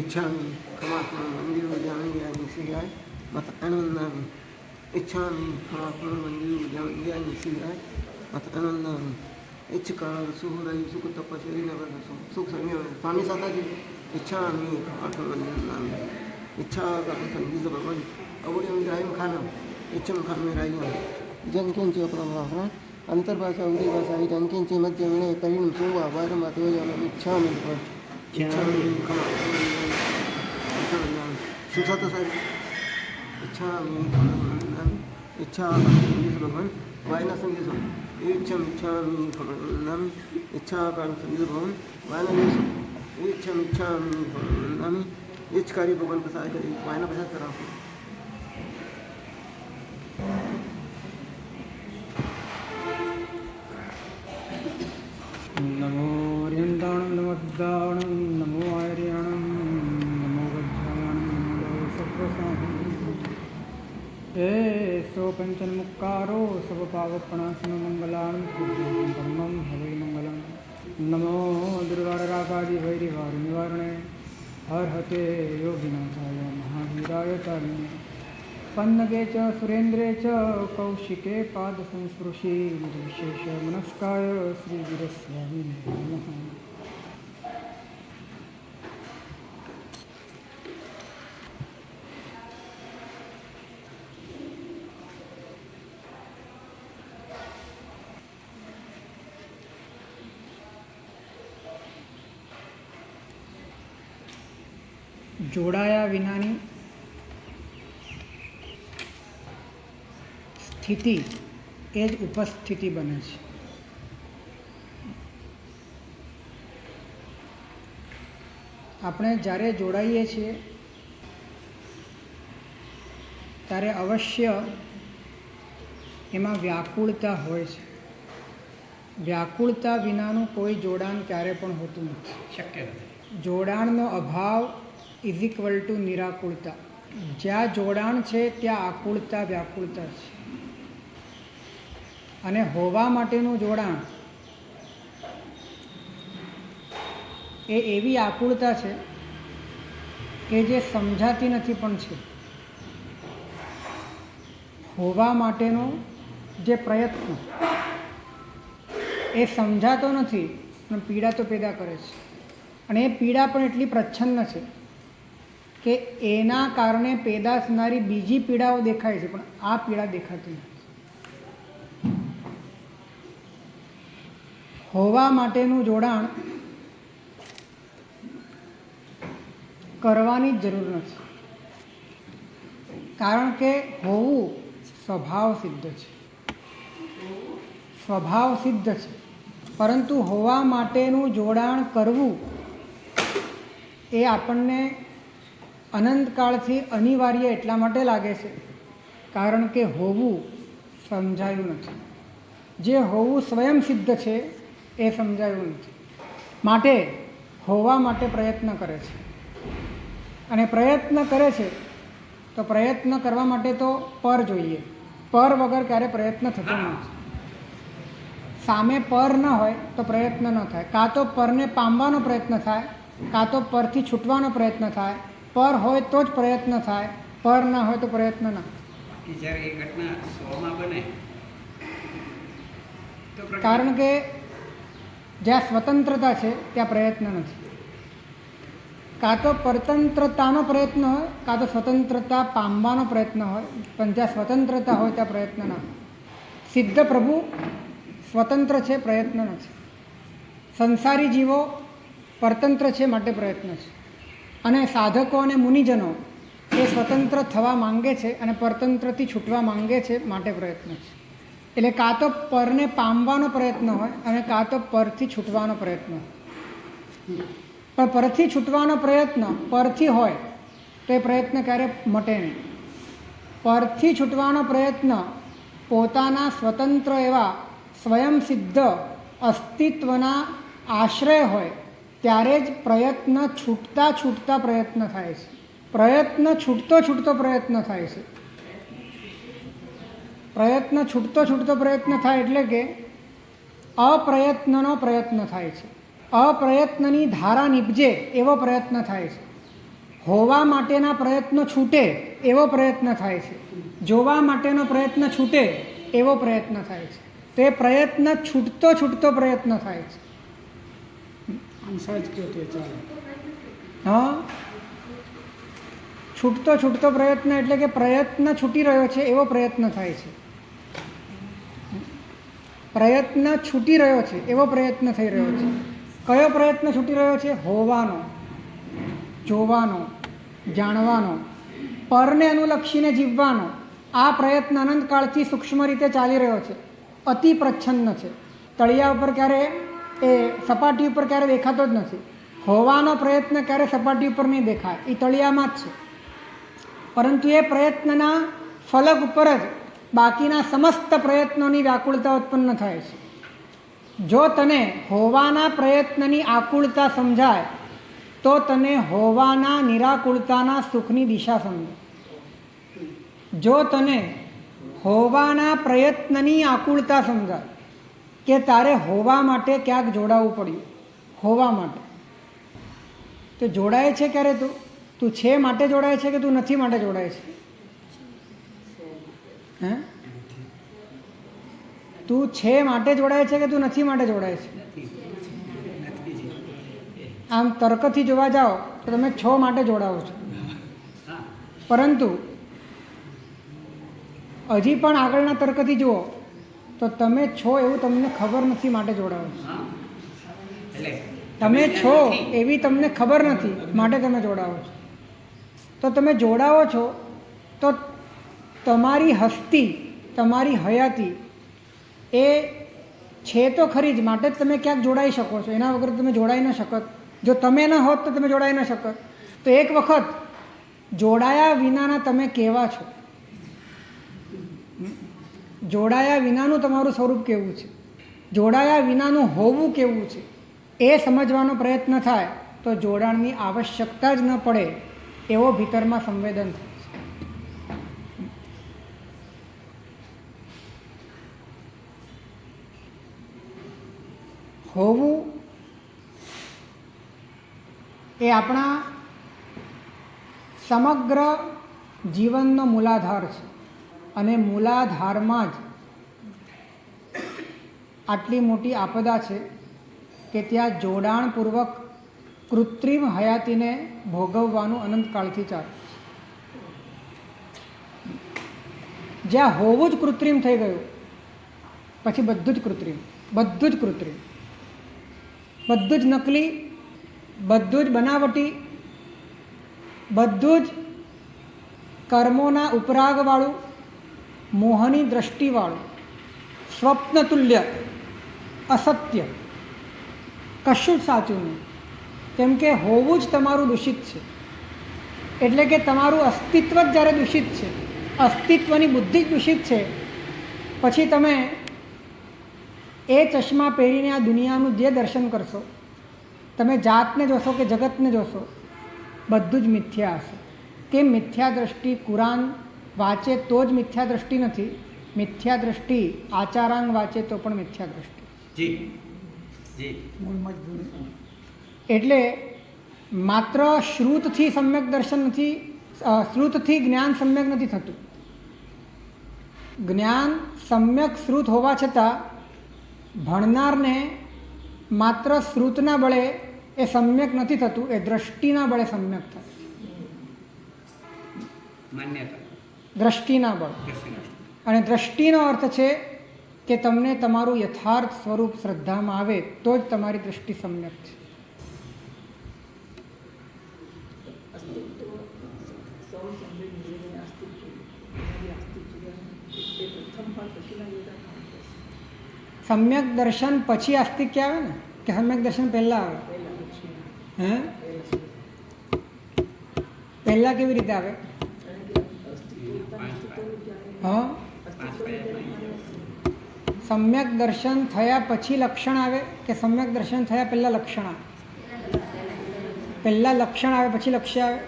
इच्छामि क्षमात्मं मन्दिरो जामियानि सियाय मत आनन्दामि इच्छामि क्षमात्मं मन्दिरो जामियानि सियाय मत आनन्दामि इच्छकार सुहृदय सुख तपस्वी नगर सुख संयम स्वामी साताजी इच्छामि क्षमात्मं मन्दिरामि इच्छा का संगीत भगवान अवड़ियम जायम खानम इच्छम खामेरायम जनकिंच प्रभावरा अंतर्भाषा उदी भाषा जनकिंच मध्य में परिण सुवा वारम अतोजन इच्छामि इच्छामि सुसत सर इच्छामि इच्छा संगीत भगवान वायना संगीत इच्छम इच्छामि फलम इच्छा का संगीत भगवान वायना इच्छम इच्छामि फलम इच्छकारी भगवान प्रसाद करी वायना प्रसाद करा नमो रियंदाणं नमोद्दाणं नमो आर्याणं नमो गजाननं नमो सप्रसाहं हे सो पंचन्मुक्कारो सर्वपावप्रणाशनो मंगलानं परमं हरे मंगलं नमो दुर्वारागादि वैरिवार निवारणे हरहते योगिनाथाय महावीराय तारिणे पन्नगे च सुरेन्द्रे च कौशिके पादसंस्पृशे विशेष मनस्काय श्रीवीरस्वामी नमः। જોડાયા વિનાની સ્થિતિ એ જ ઉપસ્થિતિ બને છે. આપણે જ્યારે જોડાઈએ છીએ ત્યારે અવશ્ય એમાં વ્યાકુળતા હોય છે. વ્યાકુળતા વિનાનું કોઈ જોડાણ ક્યારે પણ હોતું નથી, શક્ય નથી. જોડાણનો અભાવ ઇઝ ઇક્વલ ટુ નિરાકુળતા. જ્યાં જોડાણ છે ત્યાં આકુળતા વ્યાકુળતા છે. અને હોવા માટેનું જોડાણ એ એવી આકુળતા છે કે જે સમજાતી નથી પણ છે. હોવા માટેનો જે પ્રયત્ન એ સમજાતો નથી પણ પીડા તો પેદા કરે છે. અને એ પીડા પણ એટલી પ્રચ્છન્ન છે કે એના કારણે પેદા થનારી બીજી પીડાઓ દેખાય છે પણ આ પીડા દેખાતી નથી. હોવા માટેનું જોડાણ કરવાની જ જરૂર નથી, કારણ કે હોવું સ્વભાવ સિદ્ધ છે. સ્વભાવ સિદ્ધ છે. પરંતુ હોવા માટેનું જોડાણ કરવું એ આપણને અનંતકાળથી અનિવાર્ય એટલા માટે લાગે છે કારણ કે હોવું સમજાયું નથી. જે હોવું સ્વયં સિદ્ધ છે એ સમજાયું નથી. માટે હોવા માટે પ્રયત્ન કરે છે. અને પ્રયત્ન કરે છે તો પ્રયત્ન કરવા માટે તો પર જોઈએ. પર વગર ક્યારે પ્રયત્ન થતો નથી. સામે પર ન હોય તો પ્રયત્ન ન થાય. કાં તો પરને પામવાનો પ્રયત્ન થાય, કાં તો પરથી છૂટવાનો પ્રયત્ન થાય. પર હોય તો જ પ્રયત્ન થાય, પર ના હોય તો પ્રયત્ન ના. જ્યારે એ ઘટના સ્વમાં બને તો કારણ કે જ્યાં સ્વતંત્રતા છે ત્યાં પ્રયત્ન નથી. કાં તો પરતંત્રતાનો પ્રયત્ન હોય, કાં તો સ્વતંત્રતા પામવાનો પ્રયત્ન હોય. પણ જ્યાં સ્વતંત્રતા હોય ત્યાં પ્રયત્ન ના. સિદ્ધ પ્રભુ સ્વતંત્ર છે, પ્રયત્ન નથી. સંસારી જીવો પરતંત્ર છે માટે પ્રયત્ન છે. અને સાધકો અને મુનિજનો એ સ્વતંત્ર થવા માંગે છે અને પરતંત્રથી છૂટવા માંગે છે માટે પ્રયત્ન છે. એટલે કાં તો પરને પામવાનો પ્રયત્ન હોય અને કાં તો પરથી છૂટવાનો પ્રયત્ન હોય. પણ પરથી છૂટવાનો પ્રયત્ન પરથી હોય તો એ પ્રયત્ન ક્યારે મટે નહીં. પરથી છૂટવાનો પ્રયત્ન પોતાના સ્વતંત્ર એવા સ્વયં સિદ્ધ અસ્તિત્વના આશ્રય હોય ત્યારે જ પ્રયત્ન છૂટતા છૂટતા પ્રયત્ન થાય છે. પ્રયત્ન છૂટતો છૂટતો પ્રયત્ન થાય છે. પ્રયત્ન છૂટતો છૂટતો પ્રયત્ન થાય એટલે કે અપ્રયત્નનો પ્રયત્ન થાય છે. અપ્રયત્નની ધારા નીપજે એવો પ્રયત્ન થાય છે, હોવા માટેના પ્રયત્નો છૂટે એવો પ્રયત્ન થાય છે, જોવા માટેનો પ્રયત્ન છૂટે એવો પ્રયત્ન થાય છે. તો એ પ્રયત્ન છૂટતો પ્રયત્ન થાય છે. હા, છૂટતો પ્રયત્ન એટલે કે પ્રયત્ન છૂટી રહ્યો છે એવો પ્રયત્ન થાય છે. પ્રયત્ન છૂટી રહ્યો છે એવો પ્રયત્ન થઈ રહ્યો છે. કયો પ્રયત્ન છૂટી રહ્યો છે? હોવાનો, જોવાનો, જાણવાનો, પરને અનુલક્ષીને જીવવાનો. આ પ્રયત્ન અનંતકાળથી સૂક્ષ્મ રીતે ચાલી રહ્યો છે, અતિ પ્રચ્છન્ન છે. તળિયા ઉપર ક્યારે એ સપાટી ઉપર ક્યારે દેખાતો જ નથી. હોવાનો પ્રયત્ન ક્યારે સપાટી ઉપર નહીં દેખાય, એ તળિયામાં જ છે. પરંતુ એ પ્રયત્નના ફલક ઉપર જ બાકીના સમસ્ત પ્રયત્નોની વ્યાકુળતા ઉત્પન્ન થાય છે. જો તને હોવાના પ્રયત્નની આકુળતા સમજાય તો તને હોવાના નિરાકુળતાના સુખની દિશા સમજાય. જો તને હોવાના પ્રયત્નની આકુળતા સમજાય કે તારે હોવા માટે ક્યાંક જોડાવવું પડ્યું, હોવા માટે, તો જોડાય છે ક્યારે? તું છે માટે જોડાય છે કે તું નથી માટે જોડાય છે? હે? તું છે માટે જોડાય છે કે તું નથી માટે જોડાય છે? આમ તર્કથી જોવા જાઓ તો તમે છો માટે જોડાવો છો, પરંતુ હજી પણ આગળના તર્કથી જુઓ તો તમે છો એવું તમને ખબર નથી માટે જોડાવો છો. તમે છો એવી તમને ખબર નથી માટે તમે જોડાવો છો. તો તમે જોડાવો છો તો તમારી હસ્તી, તમારી હયાતી એ છે તો ખરી જ, માટે જ તમે ક્યાંક જોડાઈ શકો છો. એના વગર તમે જોડાઈ ન શકત. જો તમે ન હોત તો તમે જોડાઈ ન શકત. તો એક વખત જોડાયા વિનાના તમે કેવા છો, જોડાયા વિનાનું તમારું સ્વરૂપ કેવું છે, જોડાયા વિનાનું હોવું કેવું છે, એ સમજવાનો પ્રયત્ન થાય તો જોડાણની આવશ્યકતા જ ન પડે એવો ભીતરમાં સંવેદન થાય છે. હોવું એ આપણા સમગ્ર જીવનનો મૂલાધાર છે. અને મૂલાધારમાં જ આટલી મોટી આપદા છે કે ત્યાં જોડાણપૂર્વક કૃત્રિમ હયાતીને ભોગવવાનું અનંતકાળથી ચાલે છે. જ્યાં હોવું જ કૃત્રિમ થઈ ગયું પછી બધું જ કૃત્રિમ, બધું જ કૃત્રિમ, બધું જ નકલી, બધું જ બનાવટી, બધું જ કર્મોના ઉપરાગવાળું, મોહની દ્રષ્ટિવાળું, સ્વપ્નતુલ્ય, અસત્ય, કશું જ સાચું નહીં. કેમ કે હોવું જ તમારું દૂષિત છે. એટલે કે તમારું અસ્તિત્વ જ જ્યારે દૂષિત છે, અસ્તિત્વની બુદ્ધિ જ દૂષિત છે, પછી તમે એ ચશ્મા પહેરીને આ દુનિયાનું જે દર્શન કરશો, તમે જાતને જોશો કે જગતને જોશો, બધું જ મિથ્યા હશે. કેમ? મિથ્યા દ્રષ્ટિ કુરાન વાંચે તો જ મિથ્યા દ્રષ્ટિ નથી, મિથ્યા દ્રષ્ટિ આચારાંગ વાંચે તો પણ મિથ્યા દ્રષ્ટિ. એટલે માત્ર શ્રુતથી સમ્યક દર્શન નથી, શ્રુતથી જ્ઞાન સમ્યક નથી થતું. જ્ઞાન સમ્યક શ્રુત હોવા છતાં ભણનારને માત્ર શ્રુતના બળે એ સમ્યક નથી થતું, એ દ્રષ્ટિના બળે સમ્યક થાય. દ્રષ્ટિના બળ. અને દ્રષ્ટિનો અર્થ છે કે તમને તમારું યથાર્થ સ્વરૂપ શ્રદ્ધામાં આવે તો જ તમારી દ્રષ્ટિ સમ્યક છે. સમ્યક દર્શન પછી આસ્તિક્ય આવે ને, કે સમ્યક દર્શન પહેલાં આવે? હે, પહેલાં કેવી રીતે આવે? હા, સમ્યક દર્શન થયા પછી લક્ષણ આવે કે સમ્યક દર્શન થયા પહેલાં લક્ષણ આવે? પહેલાં લક્ષણ આવે પછી લક્ષ્ય આવે?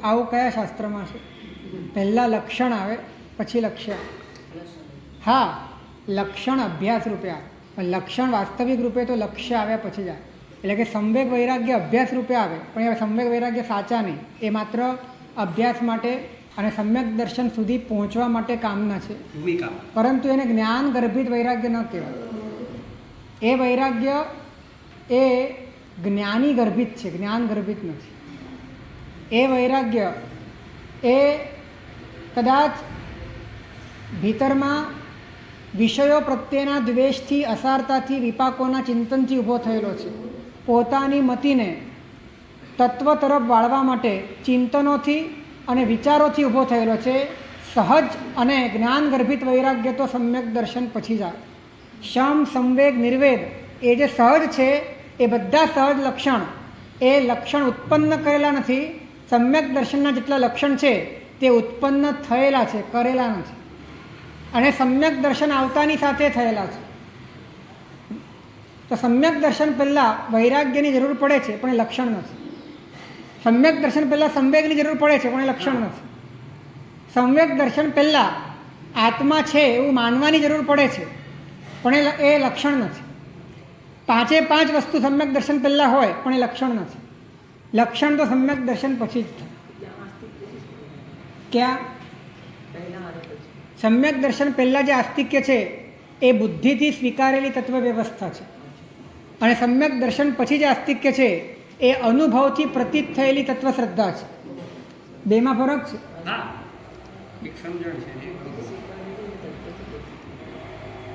આવું કયા શાસ્ત્રમાં છે? પહેલાં લક્ષણ આવે પછી લક્ષ્ય આવે. હા, લક્ષણ અભ્યાસ રૂપે આવે. પણ લક્ષણ વાસ્તવિક રૂપે તો લક્ષ્ય આવ્યા પછી જ આવે. એટલે કે સંવેગ વૈરાગ્ય અભ્યાસ રૂપે આવે, પણ એ સંવેગ વૈરાગ્ય સાચા નહીં, એ માત્ર અભ્યાસ માટે અને સમ્યક દર્શન સુધી પહોંચવા માટે કામના છે, ભૂમિકા. પરંતુ એને જ્ઞાન ગર્ભિત વૈરાગ્ય ન કહેવાય. એ વૈરાગ્ય એ જ્ઞાની ગર્ભિત છે, જ્ઞાન ગર્ભિત નથી. એ વૈરાગ્ય એ કદાચ ભીતરમાં વિષયો પ્રત્યેના દ્વેષથી, અસારતાથી, વિપાકોના ચિંતનથી ઊભો થયેલો છે. પોતાની મતિને તત્વ તરફ વાળવા માટે ચિંતનોથી અને વિચારોથી ઊભો થયેલો છે. સહજ અને જ્ઞાન ગર્ભિત વૈરાગ્ય તો સમ્યક દર્શન પછી જ આવે. શમ, સંવેગ, નિર્વેદ એ જે સહજ છે એ બધા સહજ લક્ષણ એ લક્ષણ ઉત્પન્ન કરેલા નથી. સમ્યક દર્શનના જેટલા લક્ષણ છે તે ઉત્પન્ન થયેલા છે, કરેલા નથી. અને સમ્યક દર્શન આવતાની સાથે થયેલા છે. તો સમ્યક દર્શન પહેલાં વૈરાગ્યની જરૂર પડે છે, પણ એ લક્ષણ નથી. સમ્યક દર્શન પહેલાં સંવેગની જરૂર પડે છે, પણ એ લક્ષણ નથી. સમ્યક દર્શન પહેલાં આત્મા છે એવું માનવાની જરૂર પડે છે, પણ એ લક્ષણ નથી. પાંચે પાંચ વસ્તુ સમ્યક દર્શન પહેલાં હોય, પણ એ લક્ષણ નથી. લક્ષણ તો સમ્યક દર્શન પછી જ થાય. ક્યાં? સમ્યક દર્શન પહેલાં જે આસ્તિક્ય છે એ બુદ્ધિથી સ્વીકારેલી તત્વ વ્યવસ્થા છે, અને સમ્યક દર્શન પછી જે આસ્તિક્ય છે એ અનુભવથી પ્રતીત થયેલી તત્વ શ્રદ્ધા છે. બેમાં ફરક છે. હા, એક સમજણ છે ને.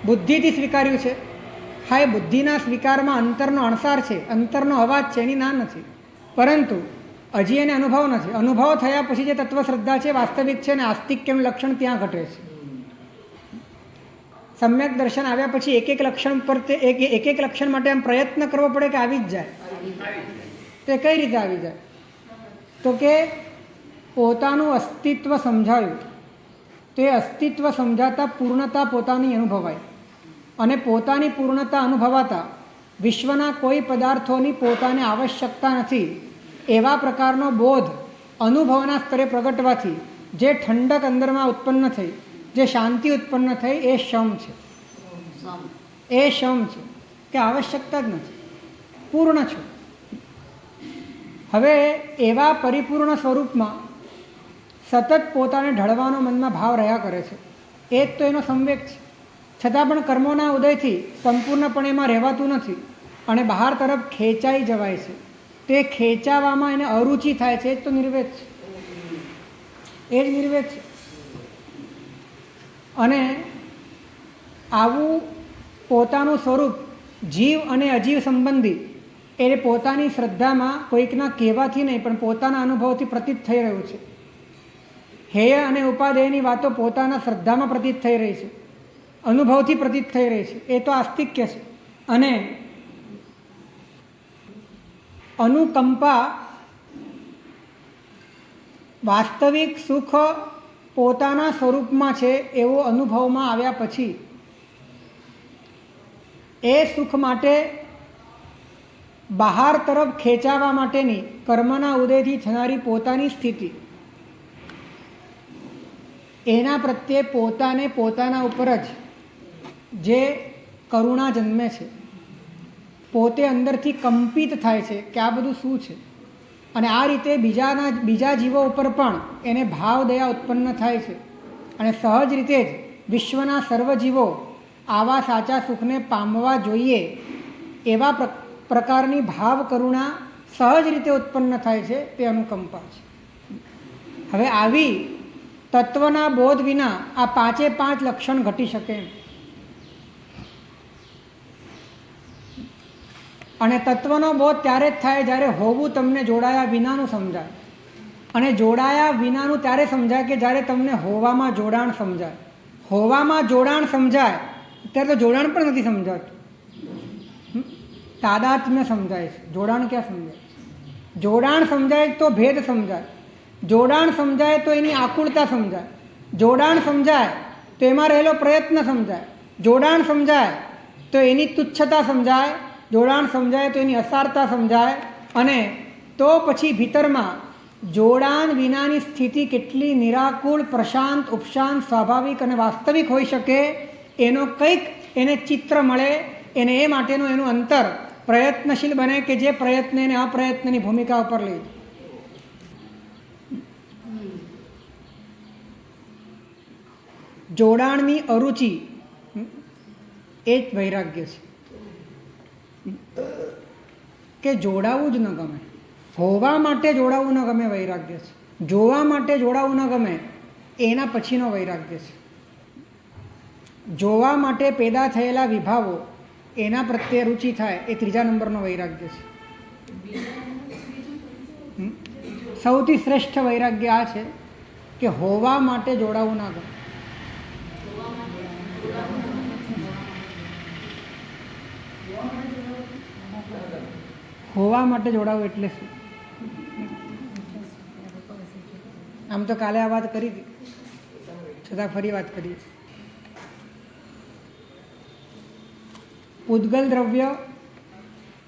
બુદ્ધિથી સ્વીકાર્યું છે. હા, એ બુદ્ધિના સ્વીકારમાં અંતરનો અણસાર છે, અંતરનો અવાજ છે, એની ના નથી, પરંતુ હજી એને અનુભવ નથી. અનુભવ થયા પછી જે તત્વ શ્રદ્ધા છે વાસ્તવિક છે, અને આસ્તિક્યનું લક્ષણ ત્યાં ઘટે છે. સમ્યક દર્શન આવ્યા પછી એક એક લક્ષણ પર એક એક લક્ષણ માટે આમ પ્રયત્ન કરવો પડે કે આવી જ જાય. તો એ કઈ રીતે આવી જાય? તો કે પોતાનું અસ્તિત્વ સમજાયું, તો એ અસ્તિત્વ સમજાતા પૂર્ણતા પોતાની અનુભવાય, અને પોતાની પૂર્ણતા અનુભવાતા વિશ્વના કોઈ પદાર્થોની પોતાને આવશ્યકતા નથી એવા પ્રકારનો બોધ અનુભવના સ્તરે પ્રગટવાથી જે ઠંડક અંદરમાં ઉત્પન્ન થઈ, જે શાંતિ ઉત્પન્ન થઈ, એ શમ છે. એ શમ છે કે આવશ્યકતા જ નથી, પૂર્ણ છો. હવે એવા પરિપૂર્ણ સ્વરૂપમાં સતત પોતાને ઢળવાનો મનમાં ભાવ રહ્યા કરે છે. એ જ તો એનો સંવેગ છે. છતાં પણ કર્મોના ઉદયથી સંપૂર્ણપણે એમાં રહેવાતું નથી, અને બહાર તરફ ખેંચાઈ જવાય છે. તે ખેંચાવામાં એને અરુચિ થાય છે. એ જ તો નિર્વેદ છે. એ જ નિર્વેદ છે. અને આવું પોતાનું સ્વરૂપ જીવ અને અજીવ સંબંધી એ પોતાની શ્રદ્ધામાં કોઈકના કહેવાથી નહીં, પણ પોતાના અનુભવથી પ્રતીત થઈ રહ્યું છે. હેય અને ઉપાદેયની વાતો પોતાના શ્રદ્ધામાં પ્રતીત થઈ રહી છે, અનુભવથી પ્રતીત થઈ રહી છે. એ તો આસ્તિક્ય છે. અને અનુકંપા, વાસ્તવિક સુખ પોતાના સ્વરૂપમાં છે એવો અનુભવમાં આવ્યા પછી એ સુખ માટે બહાર તરફ ખેંચાવા માટેની કર્મના ઉદયથી થનારી પોતાની સ્થિતિ, એના પ્રત્યે પોતાને પોતાના ઉપર જ જે કરુણા જન્મે છે, પોતે અંદરથી કંપિત થાય છે કે આ બધું શું છે. અને આ રીતે બીજા જીવો ઉપર પણ એને ભાવ દયા ઉત્પન્ન થાય છે. અને સહજ રીતે જ વિશ્વના સર્વ જીવો આવા સાચા સુખને પામવા જોઈએ એવા પ્રકારની ભાવ કરુણા સહજ રીતે ઉત્પન્ન થાય છે. તે અનુકંપા છે. હવે આવી તત્વના બોધ વિના આ પાંચે પાંચ લક્ષણ ઘટી શકે એમ. અને તત્વનો બોધ ત્યારે જ થાય જ્યારે હોવું તમને જોડાયા વિનાનું સમજાય. અને જોડાયા વિનાનું ત્યારે સમજાય કે જ્યારે તમને હોવામાં જોડાણ સમજાય. હોવામાં જોડાણ સમજાય ત્યારે તો જોડાણ પણ નથી સમજાતું. તાદાત્મ્ય સમજાય છે, જોડાણ ક્યાં સમજાય? જોડાણ સમજાય તો ભેદ સમજાય, જોડાણ સમજાય તો એની આકુળતા સમજાય, જોડાણ સમજાય તો એમાં રહેલો પ્રયત્ન સમજાય, જોડાણ સમજાય તો એની તુચ્છતા સમજાય, જોડાણ સમજાય તો એની અસારતા સમજાય. અને તો પછી ભીતરમાં જોડાણ વિનાની સ્થિતિ કેટલી નિરાકુળ, પ્રશાંત, ઉપશાંત, સ્વાભાવિક અને વાસ્તવિક હોઈ શકે એનો કંઈક એને ચિત્ર મળે, એને એ માટેનું એનું અંતર પ્રયત્નશીલ બને કે જે પ્રયત્ન એને અપ્રયત્નની ભૂમિકા ઉપર લઈ જાય. જોડાણની અરુચિ એ જ વૈરાગ્ય છે કે જોડાવું જ ન ગમે. હોવા માટે જોડાવું ન ગમે વૈરાગ્ય છે. જોવા માટે જોડાવું ન ગમે એના પછીનો વૈરાગ્ય છે. જોવા માટે પેદા થયેલા વિભાવો એના પ્રત્યે રુચિ થાય એ ત્રીજા નંબરનો વૈરાગ્ય છે. સૌથી શ્રેષ્ઠ વૈરાગ્ય આ છે કે હોવા માટે જોડાવું ના ગમે. હોવા માટે જોડાવું એટલે શું? આમ તો કાલે આ વાત કરી હતી, છતાં ફરી વાત કરીએ. પૂતગલ દ્રવ્ય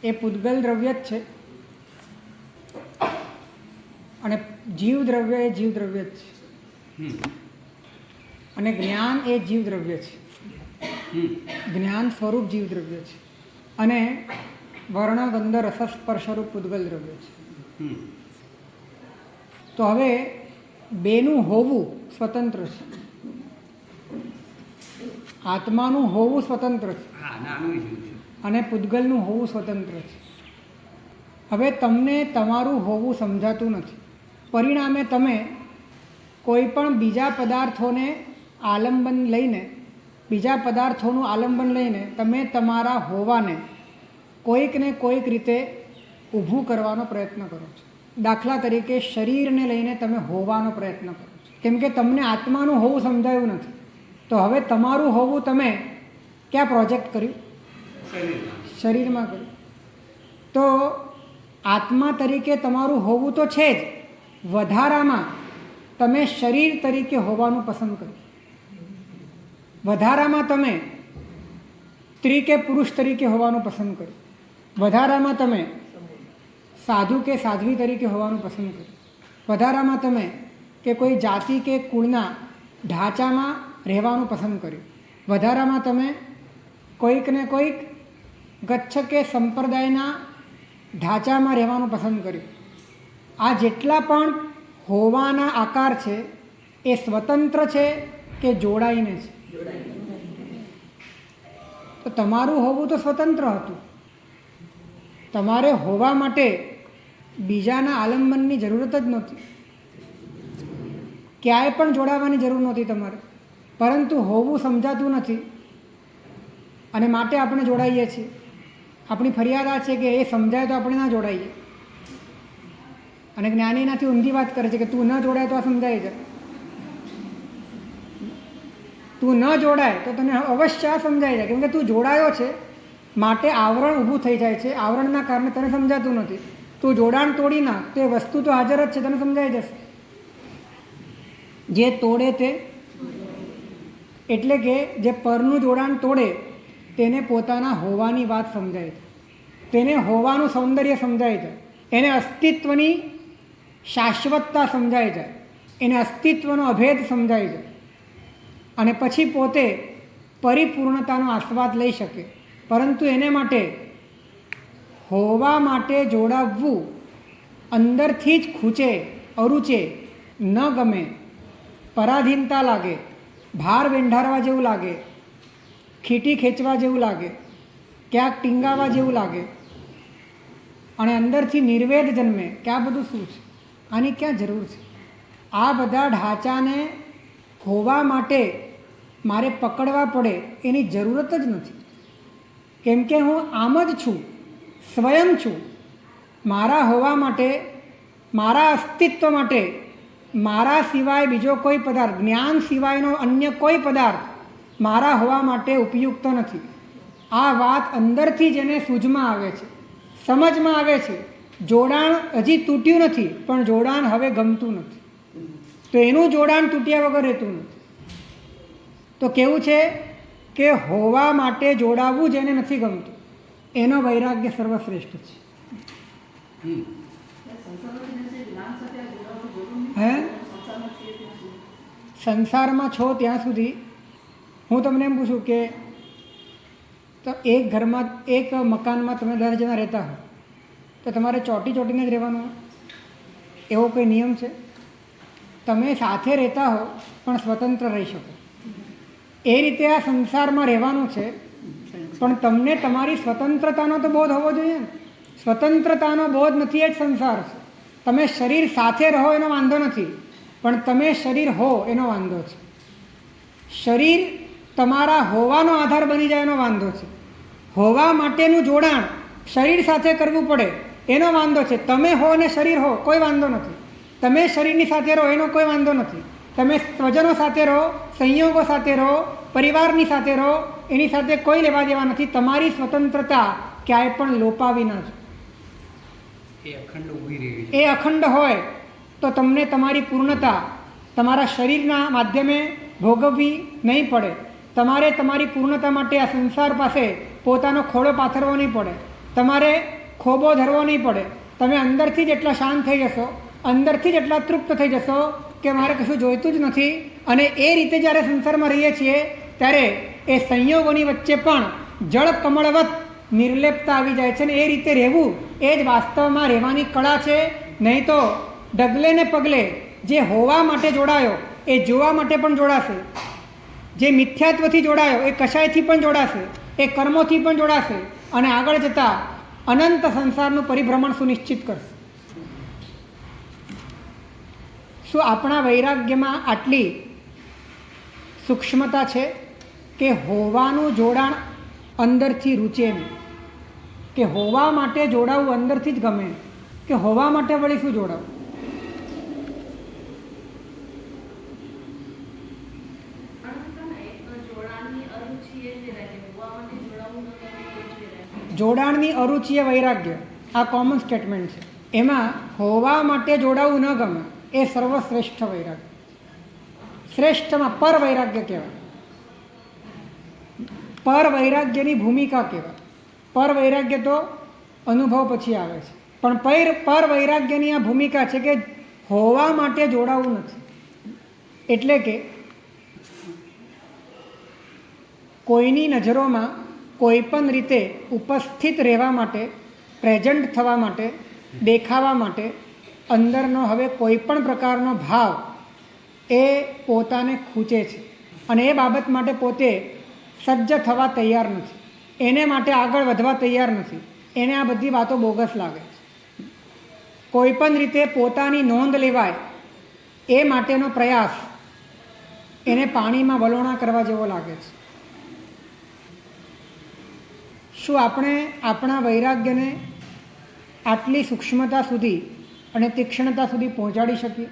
એ પૂતગલ દ્રવ્ય જ છે અને જીવ દ્રવ્ય એ જીવ દ્રવ્ય જ છે અને જ્ઞાન એ જીવ દ્રવ્ય છે. જ્ઞાન સ્વરૂપ જીવ દ્રવ્ય છે અને વર્ણ ગંધ રસ સ્પર્શરૂપ પૂતગલ દ્રવ્ય છે. તો હવે બેનું હોવું સ્વતંત્ર છે. આત્માનું હોવું સ્વતંત્ર છે અને પૂતગલનું હોવું સ્વતંત્ર છે. હવે તમને તમારું હોવું સમજાતું નથી. પરિણામે તમે કોઈ પણ બીજા પદાર્થોને આલંબન લઈને બીજા પદાર્થોનું આલંબન લઈને તમે તમારા હોવાને કોઈકને કોઈક રીતે ઊભું કરવાનો પ્રયત્ન કરો છો. દાખલા તરીકે શરીરને લઈને તમે હોવાનો પ્રયત્ન કરો છો કેમ કે તમને આત્માનું હોવું સમજાયું નથી. તો હવે તમારું હોવું તમે ક્યાં પ્રોજેક્ટ કર્યું? શરીરમાં કર્યું. તો આત્મા તરીકે તમારું હોવું તો છે જ, વધારામાં તમે શરીર તરીકે હોવાનું પસંદ કર્યું. વધારામાં તમે સ્ત્રી કે પુરુષ તરીકે હોવાનું પસંદ કર્યું. વધારામાં તમે સાધુ કે સાધ્વી તરીકે હોવાનું પસંદ કર્યું. વધારામાં તમે કે કોઈ જાતિ કે કુળના ઢાંચામાં રહેવાનું પસંદ કર્યું. વધારામાં તમે કોઈકને કોઈક ગચ્છ કે સંપ્રદાયના ઢાંચામાં રહેવાનું પસંદ કર્યું. આ જેટલા પણ હોવાના આકાર છે એ સ્વતંત્ર છે કે જોડાઈને છે? તો તમારું હોવું તો સ્વતંત્ર હતું. તમારે હોવા માટે બીજાના આલંબનની જરૂરત જ નહોતી. ક્યાંય પણ જોડાવાની જરૂર નહોતી તમારે. પરંતુ હોવું સમજાતું નથી અને માટે આપણે જોડાઈએ છીએ. આપણી ફરિયાદ આ છે કે એ સમજાય તો આપણે ના જોડાઈએ. અને જ્ઞાની એનાથી ઊંધી વાત કરે છે કે તું ન જોડાય તો આ સમજાય જાય. તું ન જોડાય તો તને અવશ્ય આ સમજાય જાય કેમ કે તું જોડાયો છે માટે આવરણ ઊભું થઈ જાય છે. આવરણના કારણે તને સમજાતું નથી. તું જોડાણ તોડી નાખ તો એ વસ્તુ તો હાજર જ છે, તને સમજાઈ જશે. જે તોડે તે એટલે કે જે પરનું જોડાણ તોડે તેને પોતાના હોવાની વાત સમજાય છે. તેને હોવાનું સૌંદર્ય સમજાય છે. એને અસ્તિત્વની શાશ્વતતા સમજાય જાય. એને અસ્તિત્વનો અભેદ સમજાય જાય અને પછી પોતે પરિપૂર્ણતાનો આસ્વાદ લઈ શકે. પરંતુ એને માટે હોવા માટે જોડાવવું અંદરથી જ ખૂંચે, અરુચે, ન ગમે, પરાધીનતા લાગે, ભાર વેંઢારવા જેવું લાગે, ખીટી ખેંચવા જેવું લાગે, ક્યાંક ટીંગાવા જેવું લાગે અને અંદરથી નિર્વેદ જન્મે કે આ બધું શું છે, આની ક્યાં જરૂર છે? આ બધા ઢાંચાને હોવા માટે મારે પકડવા પડે એની જરૂરત જ નથી. કેમ કે હું આમ જ છું, સ્વયં છું. મારા હોવા માટે, મારા અસ્તિત્વ માટે મારા સિવાય બીજો કોઈ પદાર્થ, જ્ઞાન સિવાયનો અન્ય કોઈ પદાર્થ મારા હોવા માટે ઉપયુક્ત નથી. આ વાત અંદરથી જેને સૂઝમાં આવે છે, સમજમાં આવે છે. જોડાણ હજી તૂટ્યું નથી પણ જોડાણ હવે ગમતું નથી. તો એનું જોડાણ તૂટ્યા વગર રહેતું નથી. તો કેવું છે કે હોવા માટે જોડાવવું જેને નથી ગમતું એનો વૈરાગ્ય સર્વશ્રેષ્ઠ છે. હે સંસારમાં છો ત્યાં સુધી હું તમને એમ પૂછું કે તો એક ઘરમાં એક મકાનમાં તમે 10 જણા રહેતા હો તો તમારે ચોટીને જ રહેવાનું એવો કોઈ નિયમ છે? તમે સાથે રહેતા હો પણ સ્વતંત્ર રહી શકો. એ રીતે આ સંસારમાં રહેવાનું છે, પણ તમને તમારી સ્વતંત્રતાનો તો બોધ હોવો જોઈએ ને. સ્વતંત્રતાનો બોધ નથી, એ જ સંસાર છે. તમે શરીર સાથે રહો એનો વાંધો નથી, પણ તમે શરીર હો એનો વાંધો છે. શરીર તમારા હોવાનો આધાર બની જાય એનો વાંધો છે. હોવા માટેનું જોડાણ શરીર સાથે કરવું પડે એનો વાંધો છે. તમે હો અને શરીર હો કોઈ વાંધો નથી. તમે શરીરની સાથે રહો એનો કોઈ વાંધો નથી. તમે સ્વજનો સાથે રહો, સંયોગો સાથે રહો, પરિવારની સાથે રહો, એની સાથે કોઈ લેવા દેવા નથી. તમારી સ્વતંત્રતા ક્યાંય પણ લોપાવી ના છે. એ અખંડ ઊભી રહી છે. એ અખંડ હોય તો તમને તમારી પૂર્ણતા તમારા શરીરના માધ્યમે ભોગવવી નહીં પડે. તમારે તમારી પૂર્ણતા માટે આ સંસાર પાસે પોતાનો ખોળો પાથરવો નહીં પડે. તમારે ખોબો ધરવો નહીં પડે. તમે અંદરથી જ એટલા શાંત થઈ જશો, અંદરથી જ એટલા તૃપ્ત થઈ જશો કે મારે કશું જોઈતું જ નથી. અને એ રીતે જ્યારે સંસારમાં રહીએ છીએ ત્યારે એ સંયોગોની વચ્ચે પણ જળ કમળવત નિર્લેપતા આવી જાય છે. ને એ રીતે રહેવું એ જ વાસ્તવમાં રહેવાની કળા છે. નહીં તો ડગલે ને પગલે જે હોવા માટે જોડાયો એ જોવા માટે પણ જોડાશે, જે મિથ્યાત્વથી જોડાયો એ કશાયથી પણ જોડાશે, એ કર્મોથી પણ જોડાશે અને આગળ જતાં અનંત સંસારનું પરિભ્રમણ સુનિશ્ચિત કરશે. શું આપણા વૈરાગ્યમાં આટલી સૂક્ષ્મતા છે કે હોવાનું જોડાણ અંદરથી રૂચે નહીં, કે હોવા માટે જોડાવું અંદરથી જ ગમે, કે હોવા માટે વળી શું જોડાવું? જોડાણની અરુચિ એ વૈરાગ્ય, આ કોમન સ્ટેટમેન્ટ છે. એમાં હોવા માટે જોડાવું ન ગમે એ સર્વશ્રેષ્ઠ વૈરાગ્ય. શ્રેષ્ઠમાં પર વૈરાગ્ય કહેવાય. પર વૈરાગ્યની ભૂમિકા કહેવાય. પર વૈરાગ્ય તો અનુભવ પછી આવે છે, પણ પર વૈરાગ્યની આ ભૂમિકા છે કે હોવા માટે જોડાવું નથી. એટલે કે કોઈની નજરોમાં કોઈ પણ રીતે ઉપસ્થિત રહેવા માટે, પ્રેઝન્ટ થવા માટે, દેખાવા માટે અંદરનો હવે કોઈ પણ પ્રકારનો ભાવ એ પોતાને ખૂંચે છે અને એ બાબત માટે પોતે સજ્જ થવા તૈયાર નથી, એને માટે આગળ વધવા તૈયાર નથી. એને આ બધી વાતો બોગસ લાગે છે. કોઈ પણ રીતે પોતાની નોંધ લેવાય એ માટેનો પ્રયાસ એને પાણીમાં વલોણા કરવા જેવો લાગે છે. શું આપણે આપણા વૈરાગ્યને આટલી સૂક્ષ્મતા સુધી અને તીક્ષ્ણતા સુધી પહોંચાડી શકીએ?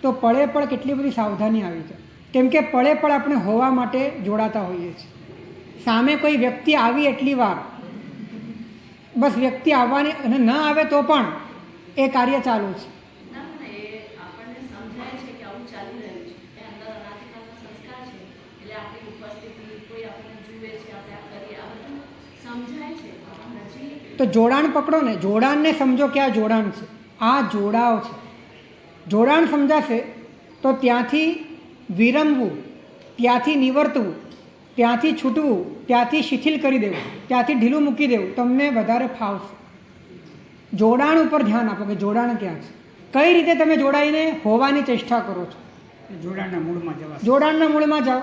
તો પળે પળ કેટલી બધી સાવધાની આવી છે. કેમ કે પળે પળ આપણે હોવા માટે જોડાતા હોઈએ છીએ. સામે કોઈ વ્યક્તિ આવી એટલી વાર, બસ વ્યક્તિ આવવાની અને ન આવે તો પણ એ કાર્ય ચાલુ છે. તો જોડાણ પકડો ને, જોડાણને સમજો કે આ જોડાણ છે, આ જોડાઓ છે. જોડાણ સમજાશે તો ત્યાંથી વિરમવું, ત્યાંથી નિવર્તવું, ત્યાંથી છૂટવું, ત્યાંથી શિથિલ કરી દેવું, ત્યાંથી ઢીલું મૂકી દેવું તમને વધારે ફાવશે. જોડાણ ઉપર ધ્યાન આપો કે જોડાણ ક્યાં છે, કઈ રીતે તમે જોડાઈને હોવાની ચેષ્ટા કરો છો. જોડાણના મૂળમાં જવા, જોડાણના મૂળમાં જાઓ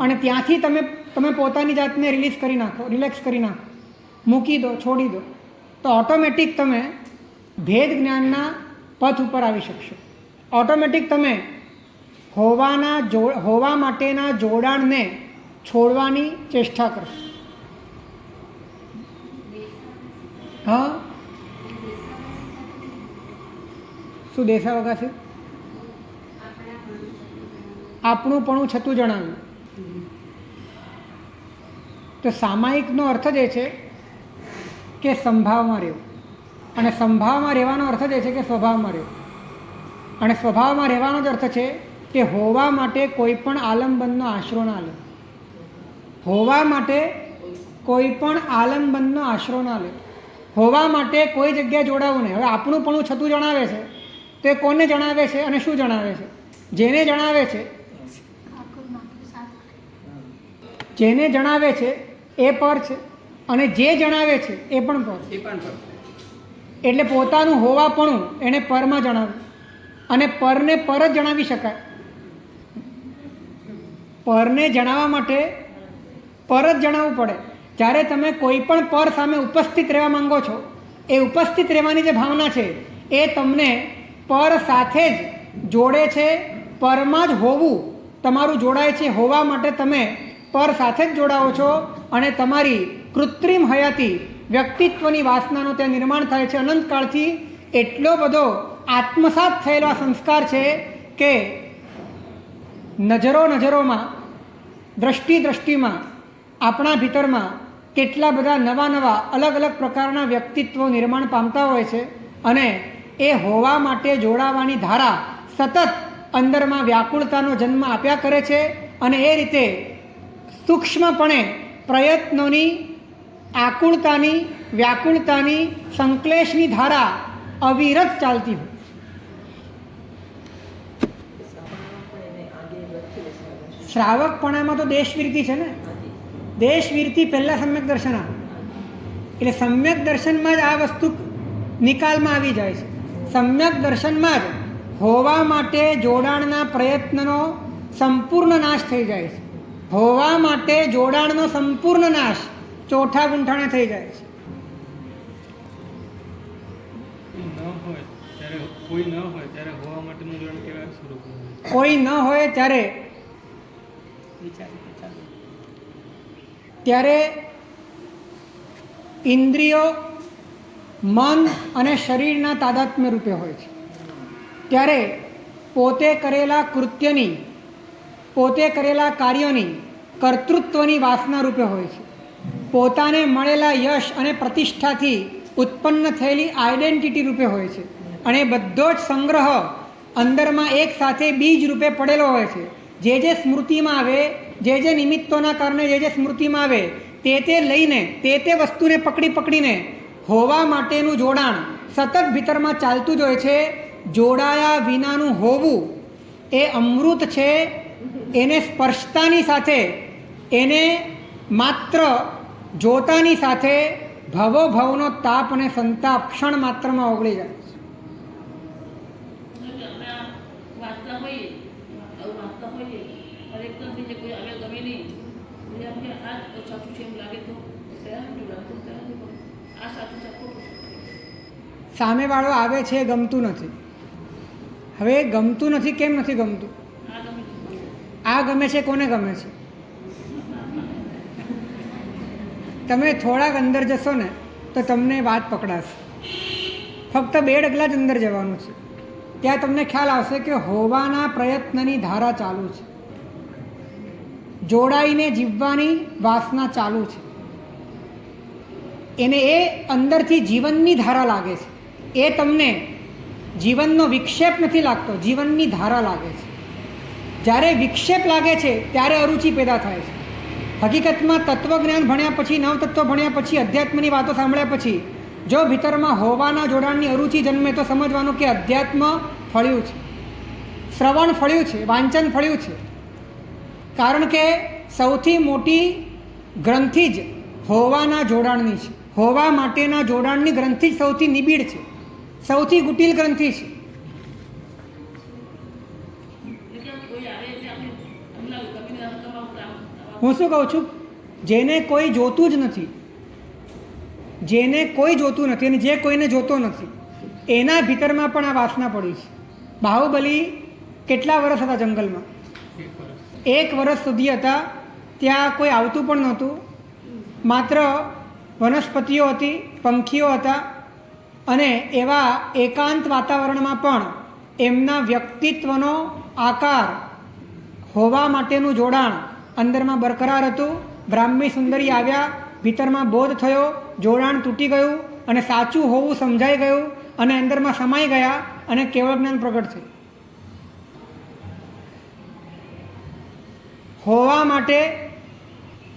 અને ત્યાંથી તમે પોતાની જાતને રિલીઝ કરી નાખો, રિલેક્સ કરી નાખો, મૂકી દો, છોડી દો, તો ઓટોમેટિક તમે ભેદ જ્ઞાનના પથ ઉપર આવી શકશો. ઓટોમેટિક તમે હોવા માટેના જોડાણને છોડવાની ચેષ્ટા કરશો. હા, શું દેશા વગાશે? આપણું છતું જણાવ્યું. તો સામાયિકનો અર્થ જ એ છે કે સંભાવમાં રહેવું, અને સંભાવમાં રહેવાનો અર્થ જ એ છે કે સ્વભાવમાં રહેવું, અને સ્વભાવમાં રહેવાનો જ અર્થ છે કે હોવા માટે કોઈ પણ આલંબનનો આશરો ના લે. હોવા માટે કોઈ પણ આલંબનનો આશરો ના લે. હોવા માટે કોઈ જગ્યાએ જોડાવું નહીં. હવે આપણું છતું જણાવે છે તો એ કોને જણાવે છે અને શું જણાવે છે? જેને જણાવે છે, જેને જણાવે છે એ પર છે, અને જે જણાવે છે એ પણ પર. એ પણ પર. એટલે પોતાનું હોવાપણું એણે પરમાં જણાવ્યું, અને પરને પર જ જણાવી શકાય. પરને જણાવવા માટે પર જ જણાવવું પડે. જ્યારે તમે કોઈ પણ પર સામે ઉપસ્થિત રહેવા માંગો છો, એ ઉપસ્થિત રહેવાની જે ભાવના છે એ તમને પર સાથે જ જોડે છે. પરમાં જ હોવું તમારું જોડાય છે. હોવા માટે તમે પર સાથે જ જોડાઓ છો, અને તમારી કૃત્રિમ હયાતી વ્યક્તિત્વની વાસનાનો ત્યાં નિર્માણ થાય છે. અનંતકાળથી એટલો બધો આત્મસાત થયેલો આ સંસ્કાર છે કે નજરોમાં, દ્રષ્ટિમાં આપણા ભીતરમાં કેટલા બધા નવા અલગ અલગ પ્રકારના વ્યક્તિત્વો નિર્માણ પામતા હોય છે, અને એ હોવા માટે જોડાવાની ધારા સતત અંદરમાં વ્યાકુળતાનો જન્મ આપ્યા કરે છે. અને એ રીતે સૂક્ષ્મપણે પ્રયત્નોની, આકુળતાની, વ્યાકુળતાની, સંશ્લેષની ધારા અવિરત ચાલતી હોય. શ્રાવકપણામાં તો દેશવીરતી છે ને. દેશવીરતી પહેલાં સમ્યક દર્શન આપે, એટલે સમ્યક દર્શનમાં જ આ વસ્તુ નિકાલમાં આવી જાય છે. સમ્યક દર્શનમાં જ હોવા માટે જોડાણના પ્રયત્નનો સંપૂર્ણ નાશ થઈ જાય છે. હોવા માટે જોડાણનો સંપૂર્ણ નાશ ચોથા ગુંઠાણે થઈ જાય છે. કોઈ ન હોય ત્યારે હોવા માટેનું જોડાણ કેવા સ્વરૂપ? કોઈ ન હોય ત્યારે ઇન્દ્રિયો, મન અને શરીરના તાદાત્મ્ય રૂપે હોય છે. ત્યારે પોતે કરેલા કૃત્યની, પોતે કરેલા કાર્યોની કર્તૃત્વની વાસના રૂપે હોય છે. પોતાને મળેલા યશ અને પ્રતિષ્ઠાથી ઉત્પન્ન થયેલી આઈડેન્ટિટી રૂપે હોય છે. અને બધો જ સંગ્રહ અંદરમાં એક સાથે બીજ રૂપે પડેલો હોય છે. જે સ્મૃતિમાં આવે, જે નિમિત્તોના કારણે જે સ્મૃતિમાં આવે તે લઈને તે વસ્તુને પકડીને હોવા માટેનું જોડાણ સતત ભીતરમાં ચાલતું જ હોય છે. જોડાયા વિનાનું હોવું એ અમૃત છે. એને સ્પર્શતાની સાથે, એને માત્ર જોતાની સાથે ભવોભવનો તાપ અને સંતાપ ક્ષણ માત્રમાં ઓગળી જાય. સામેવાળો આવે છે ગમતું નથી. હવે ગમતું નથી, કેમ નથી ગમતું? આ ગમે છે, કોને ગમે છે? તમે થોડાક અંદર જશો ને તો તમને વાત પકડાશે. ફક્ત 2 ડગલા જ અંદર જવાનું છે. ત્યાં તમને ખ્યાલ આવશે કે હોવાના પ્રયત્નની ધારા ચાલુ છે. જોડાઈને જીવવાની વાસના ચાલુ છે. એને એ અંદરથી જીવનની ધારા લાગે છે. એ તમને જીવનનો વિક્ષેપ નથી લાગતો, જીવનની ધારા લાગે છે. જ્યારે વિક્ષેપ લાગે છે ત્યારે અરુચિ પેદા થાય છે. હકીકતમાં તત્વજ્ઞાન ભણ્યા પછી, નવતત્વ ભણ્યા પછી, અધ્યાત્મની વાતો સાંભળ્યા પછી જો ભીતરમાં હોવાના જોડાણની અરુચિ જન્મે તો સમજવાનું કે અધ્યાત્મ ફળ્યું છે, શ્રવણ ફળ્યું છે, વાંચન ફળ્યું છે. કારણ કે સૌથી મોટી ગ્રંથિ જ હોવાના જોડાણની છે. હોવા માટેના જોડાણની ગ્રંથિ જ સૌથી નિબીડ છે, સૌથી ગુટિલ ગ્રંથિ છે. હું શું કહું છું, જેને કોઈ જોતું જ નથી, જેને કોઈ જોતું નથી અને જે કોઈને જોતો નથી એના ભીતરમાં પણ આ વાસના પડી છે. બાહુબલી કેટલા વર્ષ હતા જંગલમાં? 1 વર્ષ સુધી હતા. ત્યાં કોઈ આવતું પણ નહોતું. માત્ર વનસ્પતિઓ હતી, પંખીઓ હતા, અને એવા એકાંત વાતાવરણમાં પણ એમના વ્યક્તિત્વનો આકાર, હોવા માટેનું જોડાણ અંદરમાં બરકરાર હતું. બ્રાહ્મી સુંદરી આવ્યા, ભીતરમાં બોધ થયો, જોડાણ તૂટી ગયું અને સાચું હોવું સમજાઈ ગયું અને અંદરમાં સમાઈ ગયા અને કેવળ જ્ઞાન પ્રગટ થયું. હોવા માટે,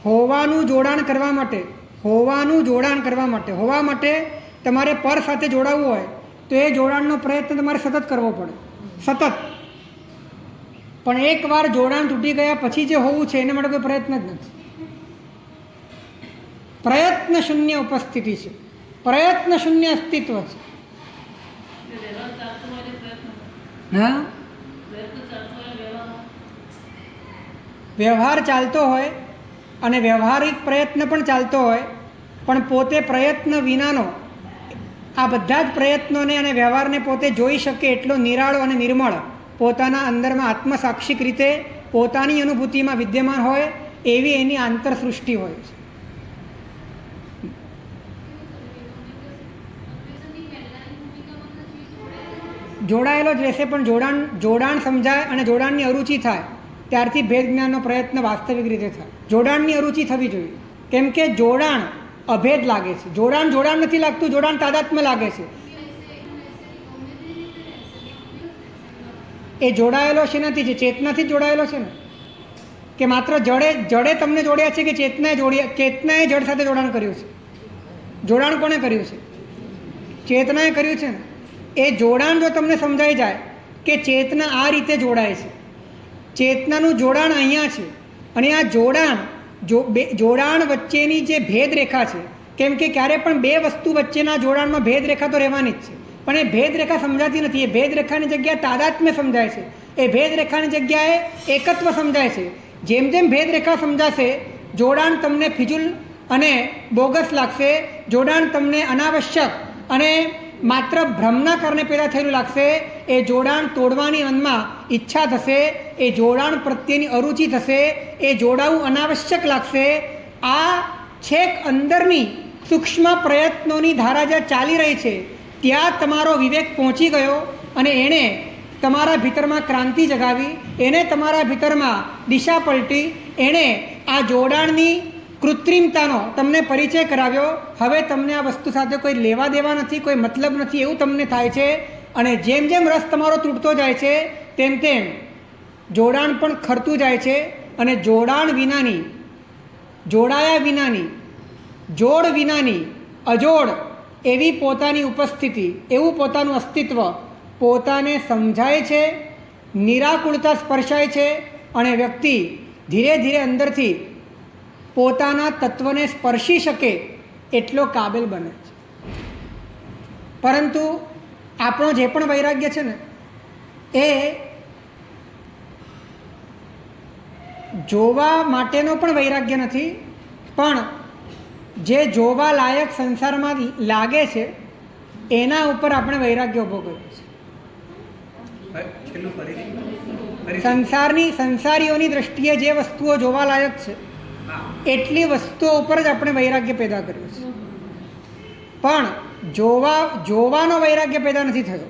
હોવાનું જોડાણ કરવા માટે, હોવા માટે તમારે પર સાથે જોડાવવું હોય તો એ જોડાણનો પ્રયત્ન તમારે સતત કરવો પડે, સતત. પણ એકવાર જોડાણ તૂટી ગયા પછી જે હોવું છે એના માટે કોઈ પ્રયત્ન જ નથી. પ્રયત્ન શૂન્ય ઉપસ્થિતિ છે, પ્રયત્ન શૂન્ય અસ્તિત્વ છે. હા, વ્યવહાર ચાલતો હોય અને વ્યવહારિક પ્રયત્ન પણ ચાલતો હોય, પણ પોતે પ્રયત્ન વિનાનો આ બધા જ પ્રયત્નોને અને વ્યવહારને પોતે જોઈ શકે એટલો નિરાળો અને નિર્મળ પોતાના અંદરમાં આત્મસાક્ષિક રીતે પોતાની અનુભૂતિમાં વિદ્યમાન હોય એવી એની આંતરસૃષ્ટિ હોય છે. જોડાયેલો જ રહેશે, પણ જોડાણ સમજાય અને જોડાણની અરુચિ થાય ત્યારથી ભેદ જ્ઞાનનો પ્રયત્ન વાસ્તવિક રીતે થાય. જોડાણની અરુચિ થવી જોઈએ, કેમ કે જોડાણ અભેદ લાગે છે. જોડાણ નથી લાગતું, જોડાણ તાદાત્મ્ય લાગે છે. એ જોડાયેલો શેનાથી છે? ચેતનાથી જ જોડાયેલો છે ને. કે માત્ર જડે તમને જોડ્યા છે કે ચેતનાએ જડ સાથે જોડાણ કર્યું છે? જોડાણ કોણે કર્યું છે? ચેતનાએ કર્યું છે ને. એ જોડાણ જો તમને સમજાઈ જાય કે ચેતના આ રીતે જોડાય છે, ચેતનાનું જોડાણ અહીંયા છે, અને આ જોડાણ વચ્ચેની જે ભેદરેખા છે, કેમ કે ક્યારે પણ બે વસ્તુ વચ્ચેના જોડાણમાં ભેદરેખા તો રહેવાની જ છે, પણ એ ભેદરેખા સમજાતી નથી. એ ભેદરેખાની જગ્યાએ તાદાત્મ્ય સમજાય છે, એ ભેદરેખાની જગ્યાએ એકત્વ સમજાય છે. જેમ જેમ ભેદરેખા સમજાશે, જોડાણ તમને ફિજુલ અને બોગસ લાગશે, જોડાણ તમને અનાવશ્યક અને માત્ર ભ્રમના કારણે પેદા થયેલું લાગશે. એ જોડાણ તોડવાની મનમાં ઈચ્છા થશે, એ જોડાણ પ્રત્યેની અરુચિ થશે, એ જોડાવું અનાવશ્યક લાગશે. આ છેક અંદરની સૂક્ષ્મ પ્રયત્નોની ધારા જ્યાં ચાલી રહી છે ત્યાં તમારો વિવેક પહોંચી ગયો અને એણે તમારા ભીતરમાં ક્રાંતિ જગાવી, એણે તમારા ભીતરમાં દિશા પલટી, એણે આ જોડાણની કૃત્રિમતાનો તમને પરિચય કરાવ્યો. હવે તમને આ વસ્તુ સાથે કોઈ લેવા દેવા નથી, કોઈ મતલબ નથી એવું તમને થાય છે. અને જેમ જેમ રસ તમારો તૂટતો જાય છે તેમ તેમ જોડાણ પણ ખરતું જાય છે. અને જોડાણ વિનાની, જોડાયા વિનાની, જોડ વિનાની અજોડ એવી પોતાની ઉપસ્થિતિ, એવું પોતાનું અસ્તિત્વ પોતાને સમજાય છે, નિરાકુળતા સ્પર્શાય છે અને વ્યક્તિ ધીરે ધીરે અંદરથી પોતાના તત્વને સ્પર્શી શકે એટલો કાબેલ બને છે. પરંતુ આપણો જે પણ વૈરાગ્ય છે ને એ જોવા માટેનો પણ વૈરાગ્ય નથી, પણ જે જોવા લાયક સંસારમાં લાગે છે એના ઉપર આપણે વૈરાગ્ય ઊભો કર્યો છે. સંસારીઓની દ્રષ્ટિએ જે વસ્તુઓ જોવા લાયક છે એટલી વસ્તુઓ ઉપર જ આપણે વૈરાગ્ય પેદા કર્યું છે. પણ જોવાનો વૈરાગ્ય પેદા નથી થયો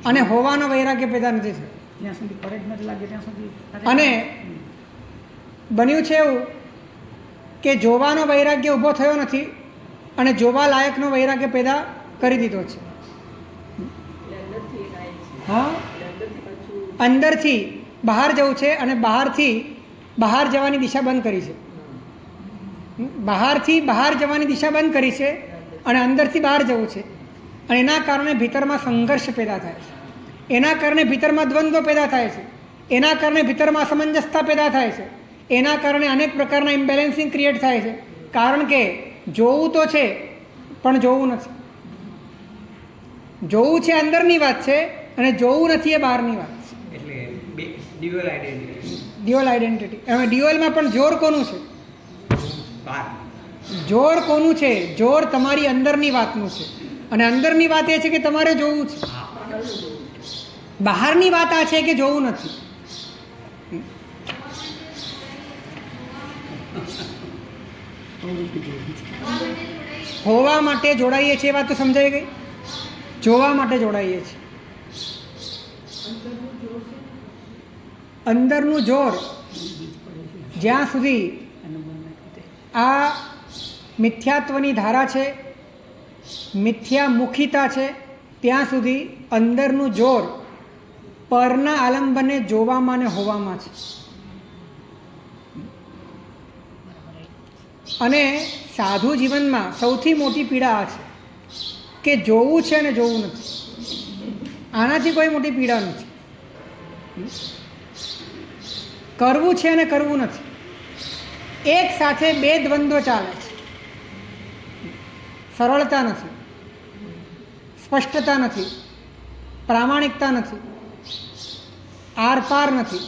અને હોવાનો વૈરાગ્ય પેદા નથી થયો. ત્યાં સુધી ફરજ નથી લાગે ત્યાં સુધી. અને બન્યું છે એવું કે જોવાનો વૈરાગ્ય ઊભો થયો નથી અને જોવા લાયકનો વૈરાગ્ય પેદા કરી દીધો છે. હા, અંદરથી બહાર જવું છે અને બહારથી બહાર જવાની દિશા બંધ કરી છે. બહારથી બહાર જવાની દિશા બંધ કરી છે અને અંદરથી બહાર જવું છે. અને એના કારણે ભીતરમાં સંઘર્ષ પેદા થાય છે, એના કારણે ભીતરમાં દ્વંદ્વ પેદા થાય છે, એના કારણે ભીતરમાં અસમંજસતા પેદા થાય છે, એના કારણે અનેક પ્રકારના ઇમ્બેલેન્સિંગ ક્રિએટ થાય છે. કારણ કે જોવું તો છે પણ જોવું નથી. જોવું છે અંદરની વાત છે અને જોવું નથી એ બહારની વાત છે. એટલે ડ્યુઅલ આઈડેન્ટિટી. Dual identity. હવે ડ્યુઅલમાં પણ જોર કોનું છે? જોર કોનું છે? જોર તમારી અંદરની વાતનું છે. અને અંદરની વાત એ છે કે તમારે જોવું છે. બહારની વાત આ છે કે જોવું નથી. હોવા માટે જોડાઈએ છીએ, વાત તો સમજાઈ ગઈ. જોવા માટે જોડાઈએ છીએ. અંદરનું જોર જ્યાં સુધી આ મિથ્યાત્વની ધારા છે, મિથ્યામુખિતા છે, ત્યાં સુધી અંદરનું જોર પરના આલંબને જોવામાં અને હોવામાં છે. અને સાધુ જીવનમાં સૌથી મોટી પીડા આ છે કે જોવું છે અને જોવું નથી. આનાથી કોઈ મોટી પીડા નથી. કરવું છે અને કરવું નથી. એક સાથે બે દ્વંદ્વ ચાલે છે. સરળતા નથી, સ્પષ્ટતા નથી, પ્રામાણિકતા નથી, આરપાર નથી.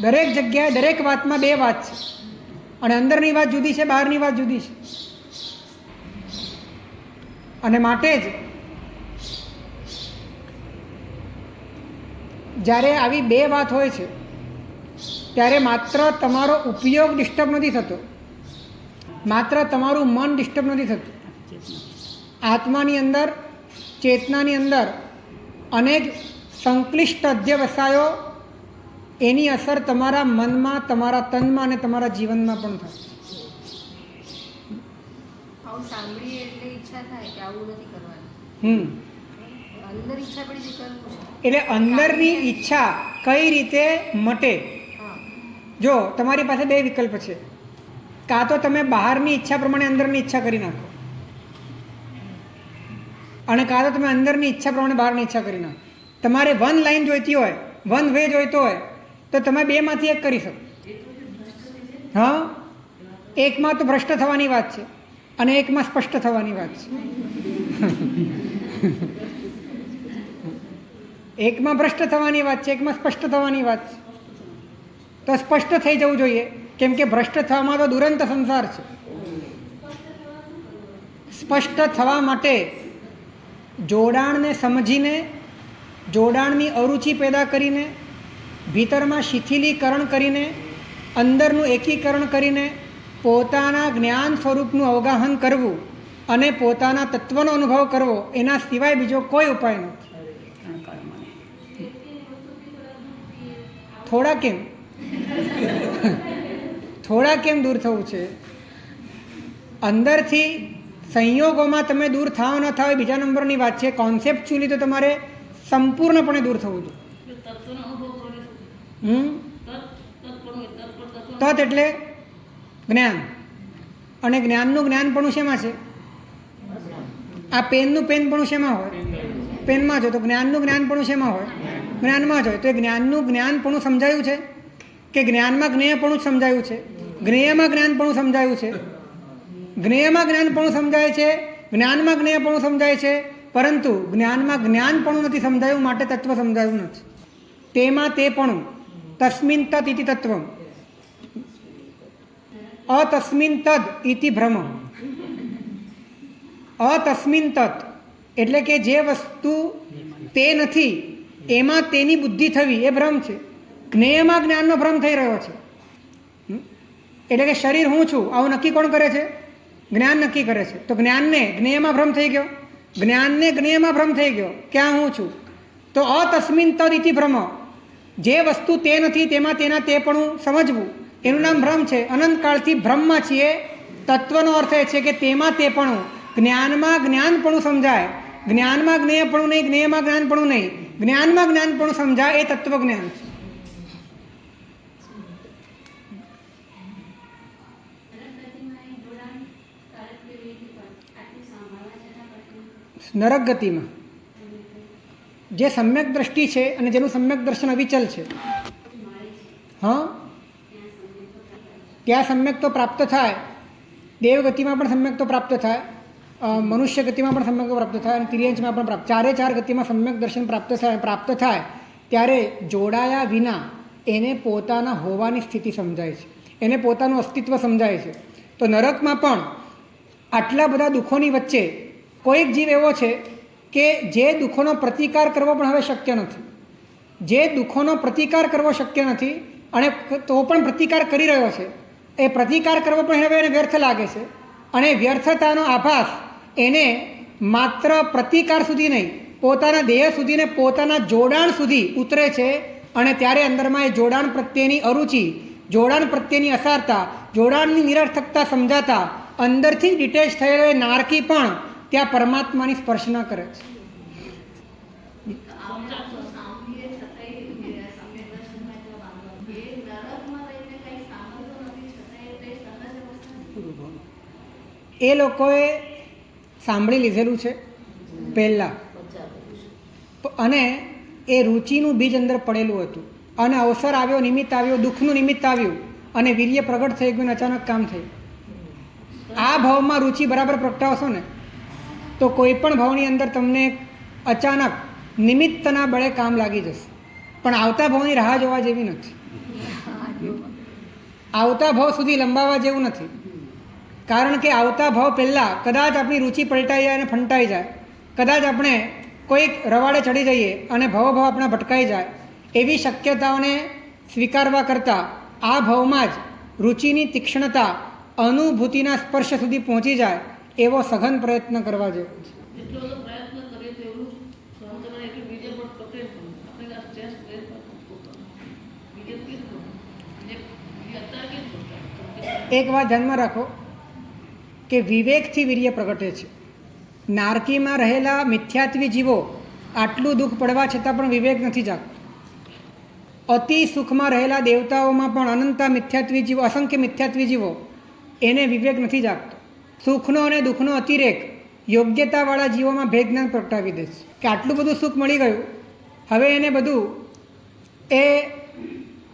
દરેક જગ્યાએ દરેક વાતમાં બે વાત છે, અને અંદરની વાત જુદી છે, બહારની વાત જુદી છે. અને માટે જ જ્યારે આવી બે વાત હોય છે ત્યારે માત્ર તમારો ઉપયોગ ડિસ્ટર્બ નથી થતો, માત્ર તમારું મન ડિસ્ટર્બ નથી થતું. આત્માની અંદર, ચેતનાની અંદર અનેક સંક્લિષ્ટ અધ્યવસાયો, એની અસર તમારા મનમાં, તમારા તનમાં અને તમારા જીવનમાં પણ થાય. આવું સાંભળીએ એટલે ઈચ્છા થાય કે આવું નથી કરવાનું. અંદર ઈચ્છા પડી છે કરવું છે. એટલે અંદરની ઈચ્છા કઈ રીતે મટે? હા, જો તમારી પાસે બે વિકલ્પ છે. કાં તો તમે બહારની ઈચ્છા પ્રમાણે અંદરની ઈચ્છા કરી નાખો, અને કાં તો તમે અંદરની ઈચ્છા પ્રમાણે બહારની ઈચ્છા કરી નાખો. તમારે વન લાઈન જોઈતી હોય, વન વે જોઈતો હોય તો તમે બેમાંથી એક કરી શકો. હા, એકમાં તો ભ્રષ્ટ થવાની વાત છે અને એકમાં સ્પષ્ટ થવાની વાત છે. એકમાં ભ્રષ્ટ થવાની વાત છે, એકમાં સ્પષ્ટ થવાની વાત છે. તો સ્પષ્ટ થઈ જવું જોઈએ, કેમ કે ભ્રષ્ટ થવામાં તો દુરંત સંસાર છે. સ્પષ્ટ થવા માટે જોડાણને સમજીને, જોડાણની અરુચિ પેદા કરીને, ભીતરમાં શિથિલીકરણ કરીને, અંદરનું એકીકરણ કરીને પોતાના જ્ઞાન સ્વરૂપનું અવગાહન કરવું અને પોતાના તત્વનો અનુભવ કરવો, એના સિવાય બીજો કોઈ ઉપાય નથી. થોડા કેમ દૂર થવું છે? અંદરથી સંયોગોમાં તમે દૂર થાવ ન થાવ એ બીજા નંબરની વાત છે. કોન્સેપ્ચ્યુઅલી તો તમારે સંપૂર્ણપણે દૂર થવું જોઈએ. તત એટલે જ્ઞાન, અને જ્ઞાનનું જ્ઞાનપણું શેમાં છે? આ પેનનું પેનપણું શેમાં હોય? પેનમાં જ હોય. તો જ્ઞાનનું જ્ઞાનપણું શેમાં હોય? જ્ઞાનમાં જ હોય. તો એ જ્ઞાનનું જ્ઞાનપણું સમજાયું છે કે જ્ઞાનમાં જ્ઞેયપણું સમજાયું છે? જ્ઞેયમાં જ્ઞાનપણું સમજાયું છે. જ્ઞેયમાં જ્ઞાનપણું સમજાય છે, જ્ઞાનમાં જ્ઞેયપણું સમજાય છે, પરંતુ જ્ઞાનમાં જ્ઞાનપણું નથી સમજાયું, માટે તત્વ સમજાયું નથી. તેમાં તે પણ તસ્મિન તદ ઇતિ તત્વમ, અતસ્મિન તદ ઇતિ ભ્રમ. અતસ્મિન તદ એટલે કે જે વસ્તુ તે નથી એમાં તેની બુદ્ધિ થવી એ ભ્રમ છે. જ્ઞેયમાં જ્ઞાનનો ભ્રમ થઈ રહ્યો છે. એટલે કે શરીર હું છું આવું નક્કી કોણ કરે છે? જ્ઞાન નક્કી કરે છે. તો જ્ઞાનને જ્ઞેયમાં ભ્રમ થઈ ગયો, જ્ઞાનને જ્ઞેયમાં ભ્રમ થઈ ગયો ક્યાં હું છું. તો અતસ્મિન તદ ઇતિ ભ્રમ, જે વસ્તુ તે નથી તેમાં તેના તે પણ સમજવું, એનું નામ ભ્રમ છે. અનંતકાળથી ભ્રમમાં છીએ. તત્વનો અર્થ એ છે કે તેમાં તે પણ, જ્ઞાનમાં જ્ઞાનપણું સમજાય, જ્ઞાનમાં જ્ઞેયપણું નહીં, જ્ઞેયમાં જ્ઞાનપણું નહીં, જ્ઞાનમાં જ્ઞાનપણું સમજાય એ તત્વજ્ઞાન છે. નરક ગતિમાં જે સમ્યક દ્રષ્ટિ છે અને જેનું સમ્યક દર્શન અવિચલ છે, હા, ત્યાં સમ્યક તો પ્રાપ્ત થાય. દેવ ગતિમાં પણ સમ્યક તો પ્રાપ્ત થાય, મનુષ્ય ગતિમાં પણ સમ્યક પ્રાપ્ત થાય, અને તિર્યંશમાં પણ પ્રાપ્ત, ચારે ચાર ગતિમાં સમ્યક દર્શન પ્રાપ્ત થાય. ત્યારે જોડાયા વિના એને પોતાના હોવાની સ્થિતિ સમજાય છે, એને પોતાનું અસ્તિત્વ સમજાય છે. તો નરકમાં પણ આટલા બધા દુઃખોની વચ્ચે કોઈક જીવ એવો છે કે જે દુઃખોનો પ્રતિકાર કરવો પણ હવે શક્ય નથી, જે દુઃખોનો પ્રતિકાર કરવો શક્ય નથી, અને તો પણ પ્રતિકાર કરી રહ્યો છે. એ પ્રતિકાર કરવો પણ હવે એને વ્યર્થ લાગે છે, અને વ્યર્થતાનો આભાસ એને માત્ર પ્રતિકાર સુધી નહીં, પોતાના દેહ સુધી ને પોતાના જોડાણ સુધી ઉતરે છે. અને ત્યારે અંદરમાં એ જોડાણ પ્રત્યેની અરુચિ, જોડાણ પ્રત્યેની અસારતા, જોડાણની નિરર્થકતા સમજાતા અંદરથી ડિટેચ થયેલો એ નારકી પણ ત્યાં પરમાત્માની સ્પર્શના કરે છે. એ લોકોએ સાંભળી લીધેલું છે પહેલાં, અને એ રુચિનું બીજ અંદર પડેલું હતું, અને અવસર આવ્યો, નિમિત્ત આવ્યો, દુઃખનું નિમિત્ત આવ્યું, અને વીર્ય પ્રગટ થઈ ગયું, અચાનક કામ થયું. આ ભાવમાં રુચિ બરાબર પ્રગટાવશો ને તો કોઈ પણ ભાવની અંદર તમને અચાનક નિમિત્તના બળે કામ લાગી જશે. પણ આવતા ભાવની રાહ જોવા જેવી નથી. આવતા ભાવ સુધી લંબાવવા જેવું નથી. કારણ કે આવતા ભાવ પહેલાં કદાચ આપણી રુચિ પલટાઈ જાય અને ફંટાઈ જાય, કદાચ આપણે કોઈક રવાડે ચડી જઈએ અને ભાવ આપણા ભટકાઈ જાય, એવી શક્યતાઓને સ્વીકારવા કરતાં આ ભાવમાં જ રુચિની તીક્ષ્ણતા અનુભૂતિના સ્પર્શ સુધી પહોંચી જાય એવો સઘન પ્રયત્ન કરવા જેવો છે. એટલો બધો પ્રયત્ન કરીએ તો એવું તમારે એટલું વીર્ય પણ પકડે આપણે આ સ્ટ્રેસ વીર્ય અત્યારે કેમ કરતા? એક વાત ધ્યાનમાં રાખો કે વિવેકથી વીર્ય પ્રગટે છે. નારકીમાં રહેલા મિથ્યાત્વી જીવો આટલું દુઃખ પડવા છતાં પણ વિવેક નથી જાગતો. અતિ સુખમાં રહેલા દેવતાઓમાં પણ અનંતા મિથ્યાત્વી જીવો, અસંખ્ય મિથ્યાત્વી જીવો, એને વિવેક નથી જાગતો. સુખનો અને દુઃખનો અતિરેક યોગ્યતાવાળા જીવોમાં ભેદજ્ઞાન પ્રગટાવી દે છે કે આટલું બધું સુખ મળી ગયું, હવે એને બધું એ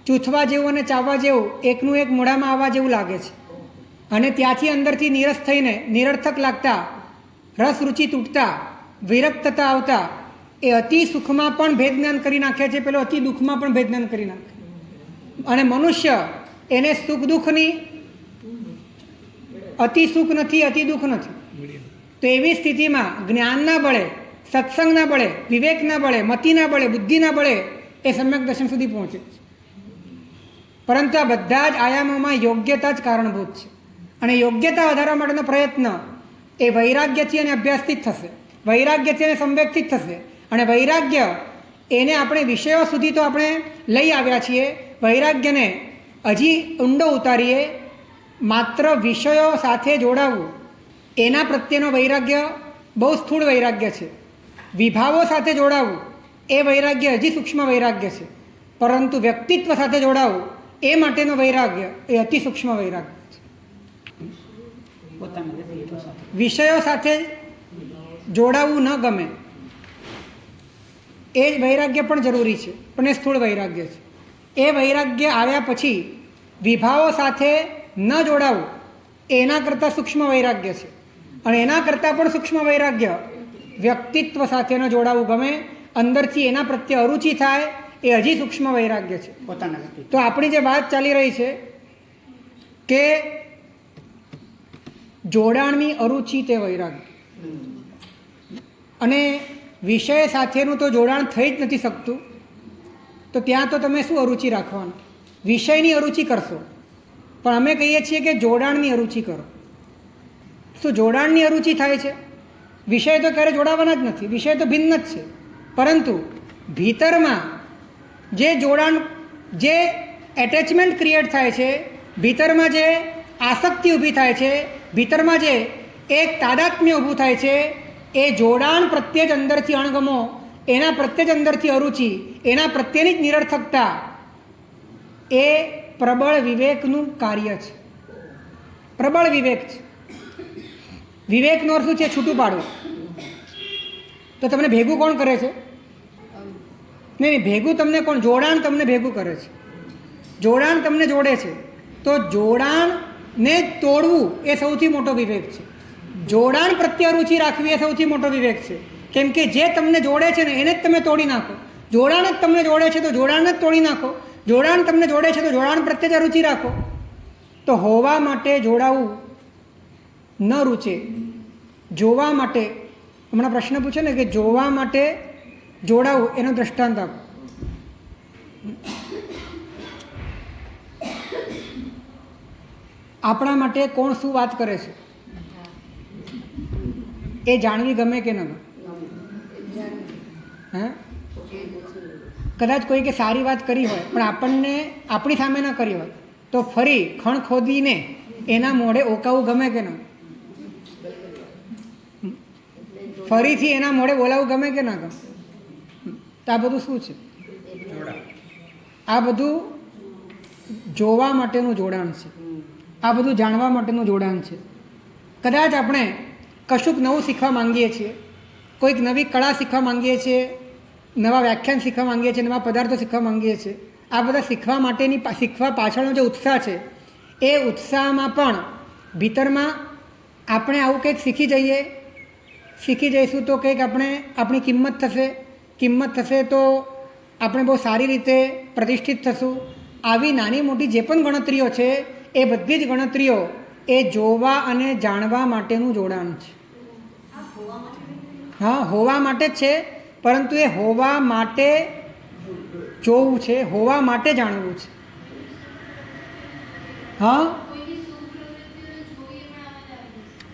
ચૂથવા જેવું અને ચાવવા જેવું એકનું એક મોઢામાં આવવા જેવું લાગે છે. અને ત્યાંથી અંદરથી નીરસ થઈને નિરર્થક લાગતા, રસ રુચિ તૂટતા, વિરક્તતા આવતા એ અતિ સુખમાં પણ ભેદજ્ઞાન કરી નાખે છે, પેલો અતિ દુઃખમાં પણ ભેદજ્ઞાન કરી નાખે. અને મનુષ્ય એને સુખ દુઃખની અતિ સુખ નથી, અતિ દુઃખ નથી. તો એવી સ્થિતિમાં જ્ઞાનના બળે, સત્સંગના બળે, વિવેકના બળે, મતિના બળે, બુદ્ધિના બળે એ સમ્યક દર્શન સુધી પહોંચે છે. પરંતુ આ બધા જ આયામોમાં યોગ્યતા જ કારણભૂત છે. અને યોગ્યતા વધારવા માટેનો પ્રયત્ન એ વૈરાગ્યથી અને અભ્યાસથી જ થશે, વૈરાગ્યથી અને સંવેગથી જ થશે. અને વૈરાગ્ય એને આપણે વિષયો સુધી તો આપણે લઈ આવ્યા છીએ, વૈરાગ્યને હજી ઊંડો ઉતારીએ, માત્ર વિષયો સાથે જોડાવવું એના પ્રત્યેનો વૈરાગ્ય બહુ સ્થૂળ વૈરાગ્ય છે. વિભાવો સાથે જોડાવવું એ વૈરાગ્ય હજી સૂક્ષ્મ વૈરાગ્ય છે. પરંતુ વ્યક્તિત્વ સાથે જોડાવવું એ માટેનો વૈરાગ્ય એ અતિ સૂક્ષ્મ વૈરાગ્ય છે. પોતાના વ્યક્તિત્વ સાથે વિષયો સાથે જોડાવવું ન ગમે એ જ વૈરાગ્ય પણ જરૂરી છે, પણ એ સ્થૂળ વૈરાગ્ય છે. એ વૈરાગ્ય આવ્યા પછી વિભાવો સાથે ન જોડાવું એના કરતાં સૂક્ષ્મ વૈરાગ્ય છે. અને એના કરતાં પણ સૂક્ષ્મ વૈરાગ્ય વ્યક્તિત્વ સાથે ન જોડાવું ગમે, અંદરથી એના પ્રત્યે અરુચિ થાય એ હજી સૂક્ષ્મ વૈરાગ્ય છે. પોતાના વ્યક્તિત્વ. તો આપણી જે વાત ચાલી રહી છે કે જોડાણની અરુચિ તે વૈરાગ્ય, અને વિષય સાથેનું તો જોડાણ થઈ જ નથી શકતું, તો ત્યાં તો તમે શું અરુચિ રાખવાનું? વિષયની અરુચિ કરશો. પણ અમે કહીએ છીએ કે જોડાણની અરુચિ કરો. શું જોડાણની અરુચિ થાય છે? વિષય તો ક્યારે જોડાવાના જ નથી, વિષય તો ભિન્ન જ છે. પરંતુ ભીતરમાં જે જોડાણ, જે એટેચમેન્ટ ક્રિએટ થાય છે, ભીતરમાં જે આસક્તિ ઊભી થાય છે, ભીતરમાં જે એક તાદાત્મ્ય ઊભું થાય છે, એ જોડાણ પ્રત્યે જ અંદરથી અણગમો, એના પ્રત્યે જ અંદરથી અરુચિ, એના પ્રત્યેની જ નિરર્થકતા એ પ્રબળ વિવેકનું કાર્ય છે. પ્રબળ વિવેક છે. વિવેકનો અર્થ શું છે? છૂટું પાડવું. તો તમને ભેગું કોણ કરે છે? નહીં, ભેગું તમને કોણ? જોડાણ તમને ભેગું કરે છે. જોડાણ તમને જોડે છે. તો જોડાણને તોડવું એ સૌથી મોટો વિવેક છે. જોડાણ પ્રત્યે રુચિ રાખવી એ સૌથી મોટો વિવેક છે. કેમ કે જે તમને જોડે છે ને એને જ તમે તોડી નાખો. જોડાણ જ તમને જોડે છે તો જોડાણ જ તોડી નાખો. જોડાણ તમને જોડે છે તો જોડાણ પ્રત્યે જ રુચિ રાખો. તો હોવા માટે જોડાવું ન રૂચે, જોવા માટે, હમણાં પ્રશ્ન પૂછે ને કે જોવા માટે જોડાવું, એનો દ્રષ્ટાંત આપો. આપણા માટે કોણ શું વાત કરે છે એ જાણવી ગમે કે ન ગમે? હે? કદાચ કોઈ કે સારી વાત કરી હોય પણ આપણને આપણી સામે ન કરી હોય તો ફરી ખણ ખોદીને એના મોઢે ઓકાવું ગમે કે ન? ફરીથી એના મોઢે બોલાવવું ગમે કે ના ગમે? તો આ બધું શું છે? આ બધું જોવા માટેનું જોડાણ છે. આ બધું જાણવા માટેનું જોડાણ છે. કદાચ આપણે કશુંક નવું શીખવા માંગીએ છીએ, કોઈક નવી કળા શીખવા માંગીએ છીએ, નવા વ્યાખ્યાન શીખવા માંગીએ છીએ, નવા પદાર્થો શીખવા માંગીએ છીએ. આ બધા શીખવા પાછળનો જે ઉત્સાહ છે એ ઉત્સાહમાં પણ ભીતરમાં આપણે આવું કંઈક શીખી જઈશું તો કંઈક આપણી કિંમત થશે તો આપણે બહુ સારી રીતે પ્રતિષ્ઠિત થશું. આવી નાની મોટી જે પણ ગણતરીઓ છે એ બધી જ ગણતરીઓ એ જોવા અને જાણવા માટેનું જોડાણ છે. હા, હોવા માટે જ છે, પરંતુ એ હોવા માટે જોવું છે, હોવા માટે જાણવું છે. હા,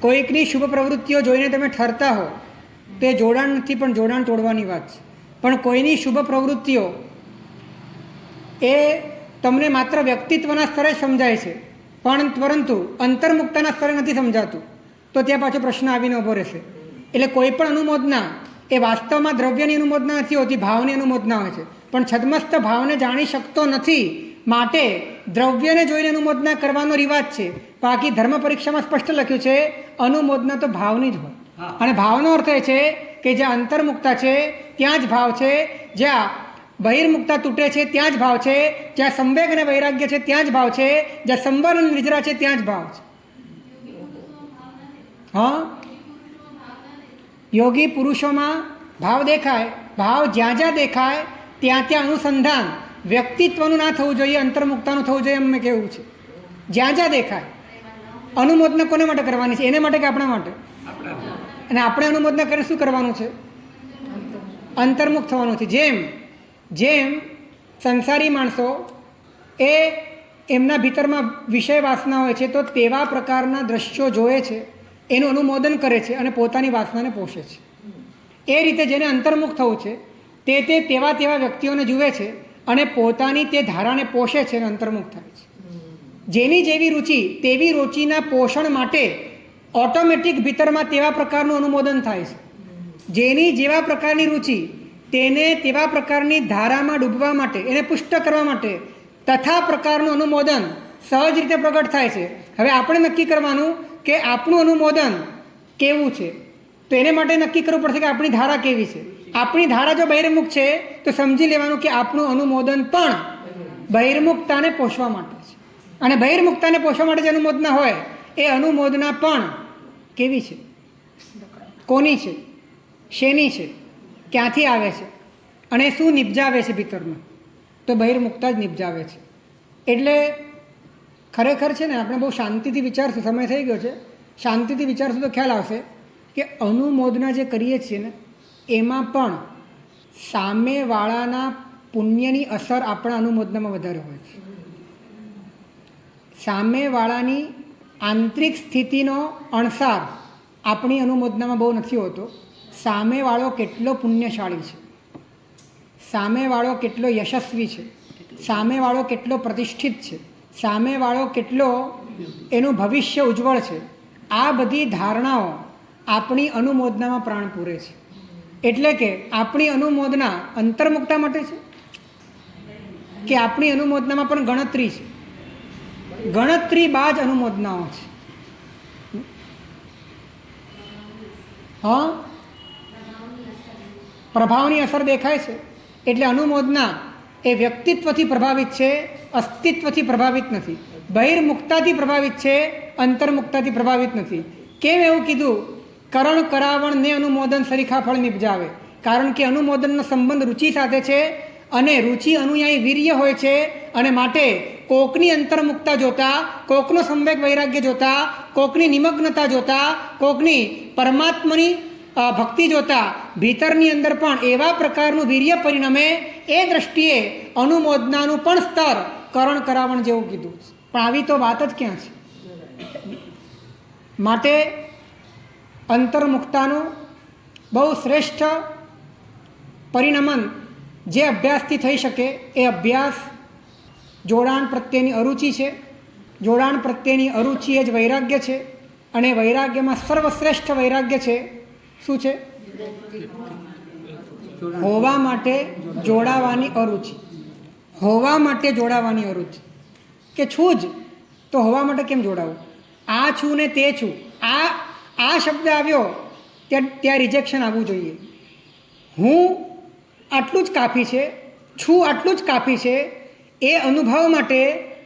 કોઈકની શુભ પ્રવૃત્તિઓ જોઈને તમે ઠરતા હો તો એ જોડાણ નથી, પણ જોડાણ તોડવાની વાત છે. પણ કોઈની શુભ પ્રવૃત્તિઓ એ તમને માત્ર વ્યક્તિત્વના સ્તરે સમજાય છે, પરંતુ અંતર્મુક્તના સ્તરે નથી સમજાતું, તો ત્યાં પાછો પ્રશ્ન આવીને ઊભો રહેશે. એટલે કોઈ પણ અનુમોદના એ વાસ્તવમાં દ્રવ્યની અનુમોદના નથી હોતી, ભાવની અનુમોદના હોય છે. પણ છદ્મસ્થ ભાવને જાણી શકતો નથી, માટે દ્રવ્યને જોઈને અનુમોદના કરવાનો રિવાજ છે. બાકી ધર્મ પરીક્ષામાં સ્પષ્ટ લખ્યું છે અનુમોદના તો ભાવની જ હોય. અને ભાવનો અર્થ એ છે કે જ્યાં અંતર્મુક્તા છે ત્યાં જ ભાવ છે, જ્યાં બહિર્મુક્તા તૂટે છે ત્યાં જ ભાવ છે, જ્યાં સંવેગ અને વૈરાગ્ય છે ત્યાં જ ભાવ છે, જ્યાં સંવર અને નિર્જરા છે ત્યાં જ ભાવ છે. હા, યોગી પુરુષોમાં ભાવ દેખાય, ભાવ જ્યાં જ્યાં દેખાય ત્યાં ત્યાં અનુસંધાન વ્યક્તિત્વનું ના થવું જોઈએ, અંતર્મુક્તાનું થવું જોઈએ. એમ મેં કહેવું છે જ્યાં જ્યાં દેખાય. અનુમોદના કોને માટે કરવાની છે? એને માટે કે આપણા માટે? અને આપણે અનુમોદના કરીને શું કરવાનું છે? અંતર્મુખ થવાનું છે. જેમ સંસારી માણસો એ એમના ભીતરમાં વિષય વાસના હોય છે, તો તેવા પ્રકારના દ્રશ્યો જોવે છે, એનું અનુમોદન કરે છે અને પોતાની વાસનાને પોષે છે. એ રીતે જેને અંતર્મુખ થવું છે તેવા વ્યક્તિઓને જુએ છે અને પોતાની તે ધારાને પોષે છે અને અંતર્મુખ થાય છે. જેની જેવી રુચિ તેવી રુચિના પોષણ માટે ઓટોમેટિક ભીતરમાં તેવા પ્રકારનું અનુમોદન થાય છે. જેની જેવા પ્રકારની રુચિ તેને તેવા પ્રકારની ધારામાં ડૂબવા માટે, એને પુષ્ટ કરવા માટે તથા પ્રકારનું અનુમોદન સહજ રીતે પ્રગટ થાય છે. હવે આપણે નક્કી કરવાનું કે આપણું અનુમોદન કેવું છે. તો એને માટે નક્કી કરવું પડશે કે આપણી ધારા કેવી છે. આપણી ધારા જો બહિર્મુખ છે તો સમજી લેવાનું કે આપણું અનુમોદન પણ બહિર્મુખતાને પોષવા માટે છે. અને બહિર્મુખતાને પોષવા માટે જે અનુમોદના હોય એ અનુમોદના પણ કેવી છે, કોની છે, શેની છે, ક્યાંથી આવે છે અને શું નિપજાવે છે ભીતરમાં? તો બહિર્મુખતા જ નિપજાવે છે. એટલે ખરેખર છે ને, આપણે બહુ શાંતિથી વિચારશું, સમય થઈ ગયો છે, શાંતિથી વિચારશું તો ખ્યાલ આવશે કે અનુમોદના જે કરીએ છીએ ને એમાં પણ સામેવાળાના પુણ્યની અસર આપણા અનુમોદનામાં વધારે હોય છે. સામેવાળાની આંતરિક સ્થિતિનો અણસાર આપણી અનુમોદનામાં બહુ નથી હોતો. સામેવાળો કેટલો પુણ્યશાળી છે, સામેવાળો કેટલો યશસ્વી છે, સામેવાળો કેટલો પ્રતિષ્ઠિત છે, સામેવાળો કેટલો એનું ભવિષ્ય ઉજ્જવળ છે, આ બધી ધારણાઓ આપણી અનુમોદનામાં પ્રાણ પૂરે છે. એટલે કે આપણી અનુમોદના અંતર્મુક્તા માટે છે કે આપણી અનુમોદનામાં પણ ગણતરી છે? ગણતરીબાજ અનુમોદનાઓ છે. હા, પ્રભાવની અસર દેખાય છે. એટલે અનુમોદના એ વ્યક્તિત્વથી પ્રભાવિત છે, અસ્તિત્વથી પ્રભાવિત નથી. બહિર્મુક્તાથી પ્રભાવિત છે, અંતર્મુક્તાથી પ્રભાવિત નથી. કેમ એવું કીધું? કરણ કરાવણ ને અનુમોદન સરીખા ફળ નિપજાવે. કારણ કે અનુમોદનનો સંબંધ રુચિ સાથે છે અને રુચિ અનુયાયી વીર્ય હોય છે. અને માટે કોકની અંતર્મુક્તા જોતા, કોકનો સંવેગ વૈરાગ્ય જોતા, કોકની નિમગ્નતા જોતા, કોકની પરમાત્માની ભક્તિ જોતા ભીતરની અંદર પણ એવા પ્રકારનું વીર્ય પરિણમે. એ દ્રષ્ટિએ અનુમોદનાનું પણ સ્તર કરણ કરાવણ જેવું કીધું. પણ આવી તો વાત જ ક્યાં છે? માટે અંતર્મુક્તાનું બહુ શ્રેષ્ઠ પરિણમન જે અભ્યાસથી થઈ શકે એ અભ્યાસ જોડાણ પ્રત્યેની અરુચિ છે. જોડાણ પ્રત્યેની અરુચિ એ જ વૈરાગ્ય છે. અને વૈરાગ્યમાં સર્વશ્રેષ્ઠ વૈરાગ્ય છે શું છે? હોવા માટે જોડાવાની અરુચિ. હોવા માટે જોડાવાની અરુચિ. કે છું જ તો હોવા માટે કેમ જોડાવું? આ છું ને તે છું, આ શબ્દ આવ્યો ત્યાં રિજેક્શન આવવું જોઈએ. હું આટલું જ કાફી છે, છું આટલું જ કાફી છે. એ અનુભવ માટે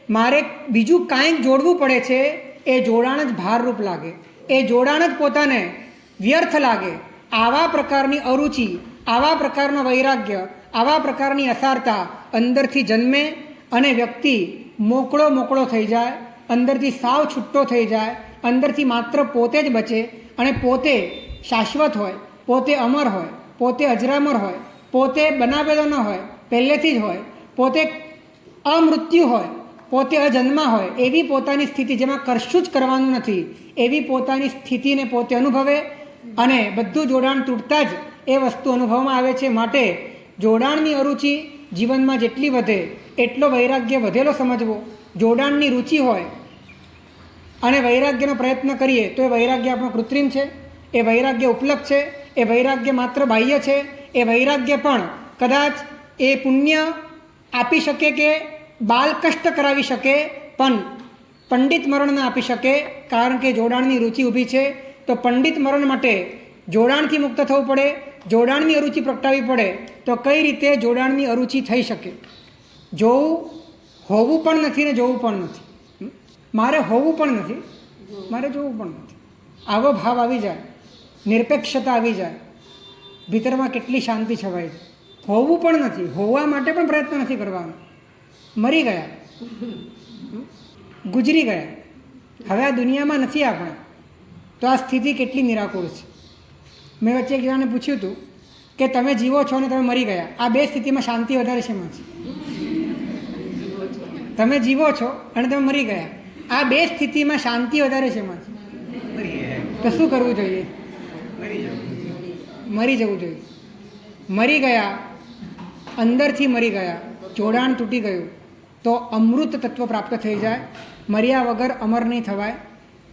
મારે બીજું કાંઈક જોડવું પડે છે. એ જોડાણ જ ભારરૂપ લાગે. એ જોડાણ જ પોતાને વ્યર્થ લાગે, આવા પ્રકારની અરુચિ, આવા પ્રકારનો વૈરાગ્ય, આવા પ્રકારની અસારતા અંદરથી જન્મે અને વ્યક્તિ મોકળો થઈ જાય, અંદરથી સાવ છૂટો થઈ જાય, અંદરથી માત્ર પોતે જ બચે અને પોતે શાશ્વત હોય, પોતે અમર હોય, પોતે અજરામર હોય, પોતે બનાવેલો ન હોય, પહેલેથી જ હોય, પોતે અમૃત્યુ હોય, પોતે અજન્મા હોય, એવી પોતાની સ્થિતિ જેમાં કશું જ કરવાનું નથી, એવી પોતાની સ્થિતિને પોતે અનુભવે અને બધું જોડાણ તૂટતા જ એ વસ્તુ અનુભવમાં આવે છે. માટે જોડાણની અરુચિ જીવનમાં જેટલી વધે એટલો વૈરાગ્ય વધેલો સમજવો. જોડાણની રુચિ હોય અને વૈરાગ્યનો પ્રયત્ન કરીએ તો એ વૈરાગ્ય આપણો કૃત્રિમ છે, એ વૈરાગ્ય ઉપલબ્ધ છે, એ વૈરાગ્ય માત્ર બાહ્ય છે. એ વૈરાગ્ય પણ કદાચ એ પુણ્ય આપી શકે કે બાલ કષ્ટ કરાવી શકે, પણ પંડિત મરણ ન આપી શકે, કારણ કે જોડાણની રુચિ ઊભી છે. તો પંડિત મરણ માટે જોડાણથી મુક્ત થવું પડે, જોડાણની અરુચિ પ્રગટાવવી પડે. તો કઈ રીતે જોડાણની અરુચિ થઈ શકે? જોવું હોવું પણ નથી ને જોવું પણ નથી. મારે હોવું પણ નથી, મારે જોવું પણ નથી. આવો ભાવ આવી જાય, નિરપેક્ષતા આવી જાય, ભીતરમાં કેટલી શાંતિ છવાય છે. હોવું પણ નથી, હોવા માટે પણ પ્રયત્ન નથી કરવાનો. મરી ગયા, ગુજરી ગયા, હવે આ દુનિયામાં નથી આપણે. તો આ સ્થિતિ કેટલી નિરાકુળ છે. મેં વચ્ચે એક જણાને પૂછ્યું હતું કે તમે જીવો છો અને તમે મરી ગયા, આ બે સ્થિતિમાં શાંતિ વધારે શેમાં છે? તમે જીવો છો અને તમે મરી ગયા, આ બે સ્થિતિમાં શાંતિ વધારે શેમાં છે? તો શું કરવું જોઈએ? મરી જવું જોઈએ. મરી ગયા, અંદરથી મરી ગયા, જોડાણ તૂટી ગયું તો અમૃત તત્વ પ્રાપ્ત થઈ જાય. મર્યા વગર અમર નહીં થવાય.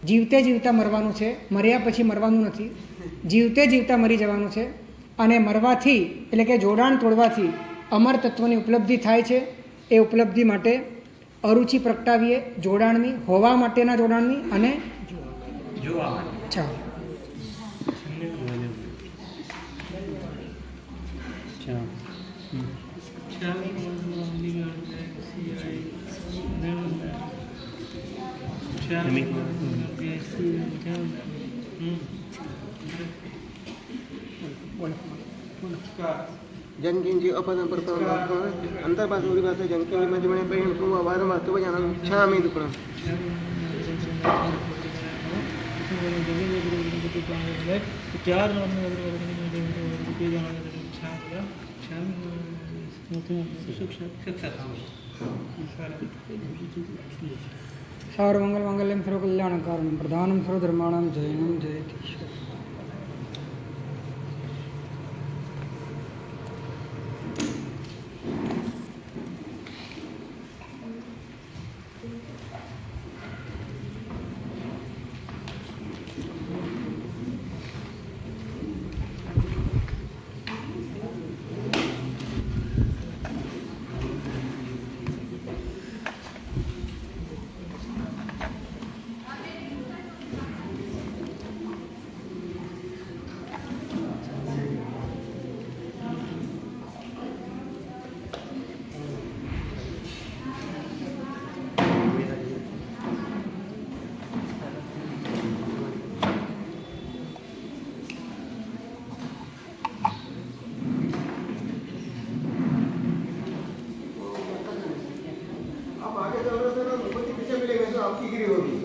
જીવતે જીવતા મરવાનું છે, મર્યા પછી મરવાનું નથી. જીવતે જીવતા મરી જવાનું છે. અને મરવાથી એટલે કે જોડાણ તોડવાથી અમર તત્વની ઉપલબ્ધિ થાય છે. એ ઉપલબ્ધિ માટે અરુચિ પ્રગટાવીએ જોડાણની, હોવા માટેના જોડાણની અને જોવા માટે. ચાલો. जनकिंची अपनं प्रकरण अंतर्भाष उरिभाष जनकिंची मध्यमणे बहीण सुवा वारंवार तो जाणून छामी दुखणं ચાર સર્વમંગલ મંગલમ સર્વકલ્યાણકારણમ પ્રધાનમ સર્વધર્માણામ જૈનમ જયતિ. आप आगे चल रहे थे ना, मुझे पीछे मिलेगा जो आपकी गिरी होगी.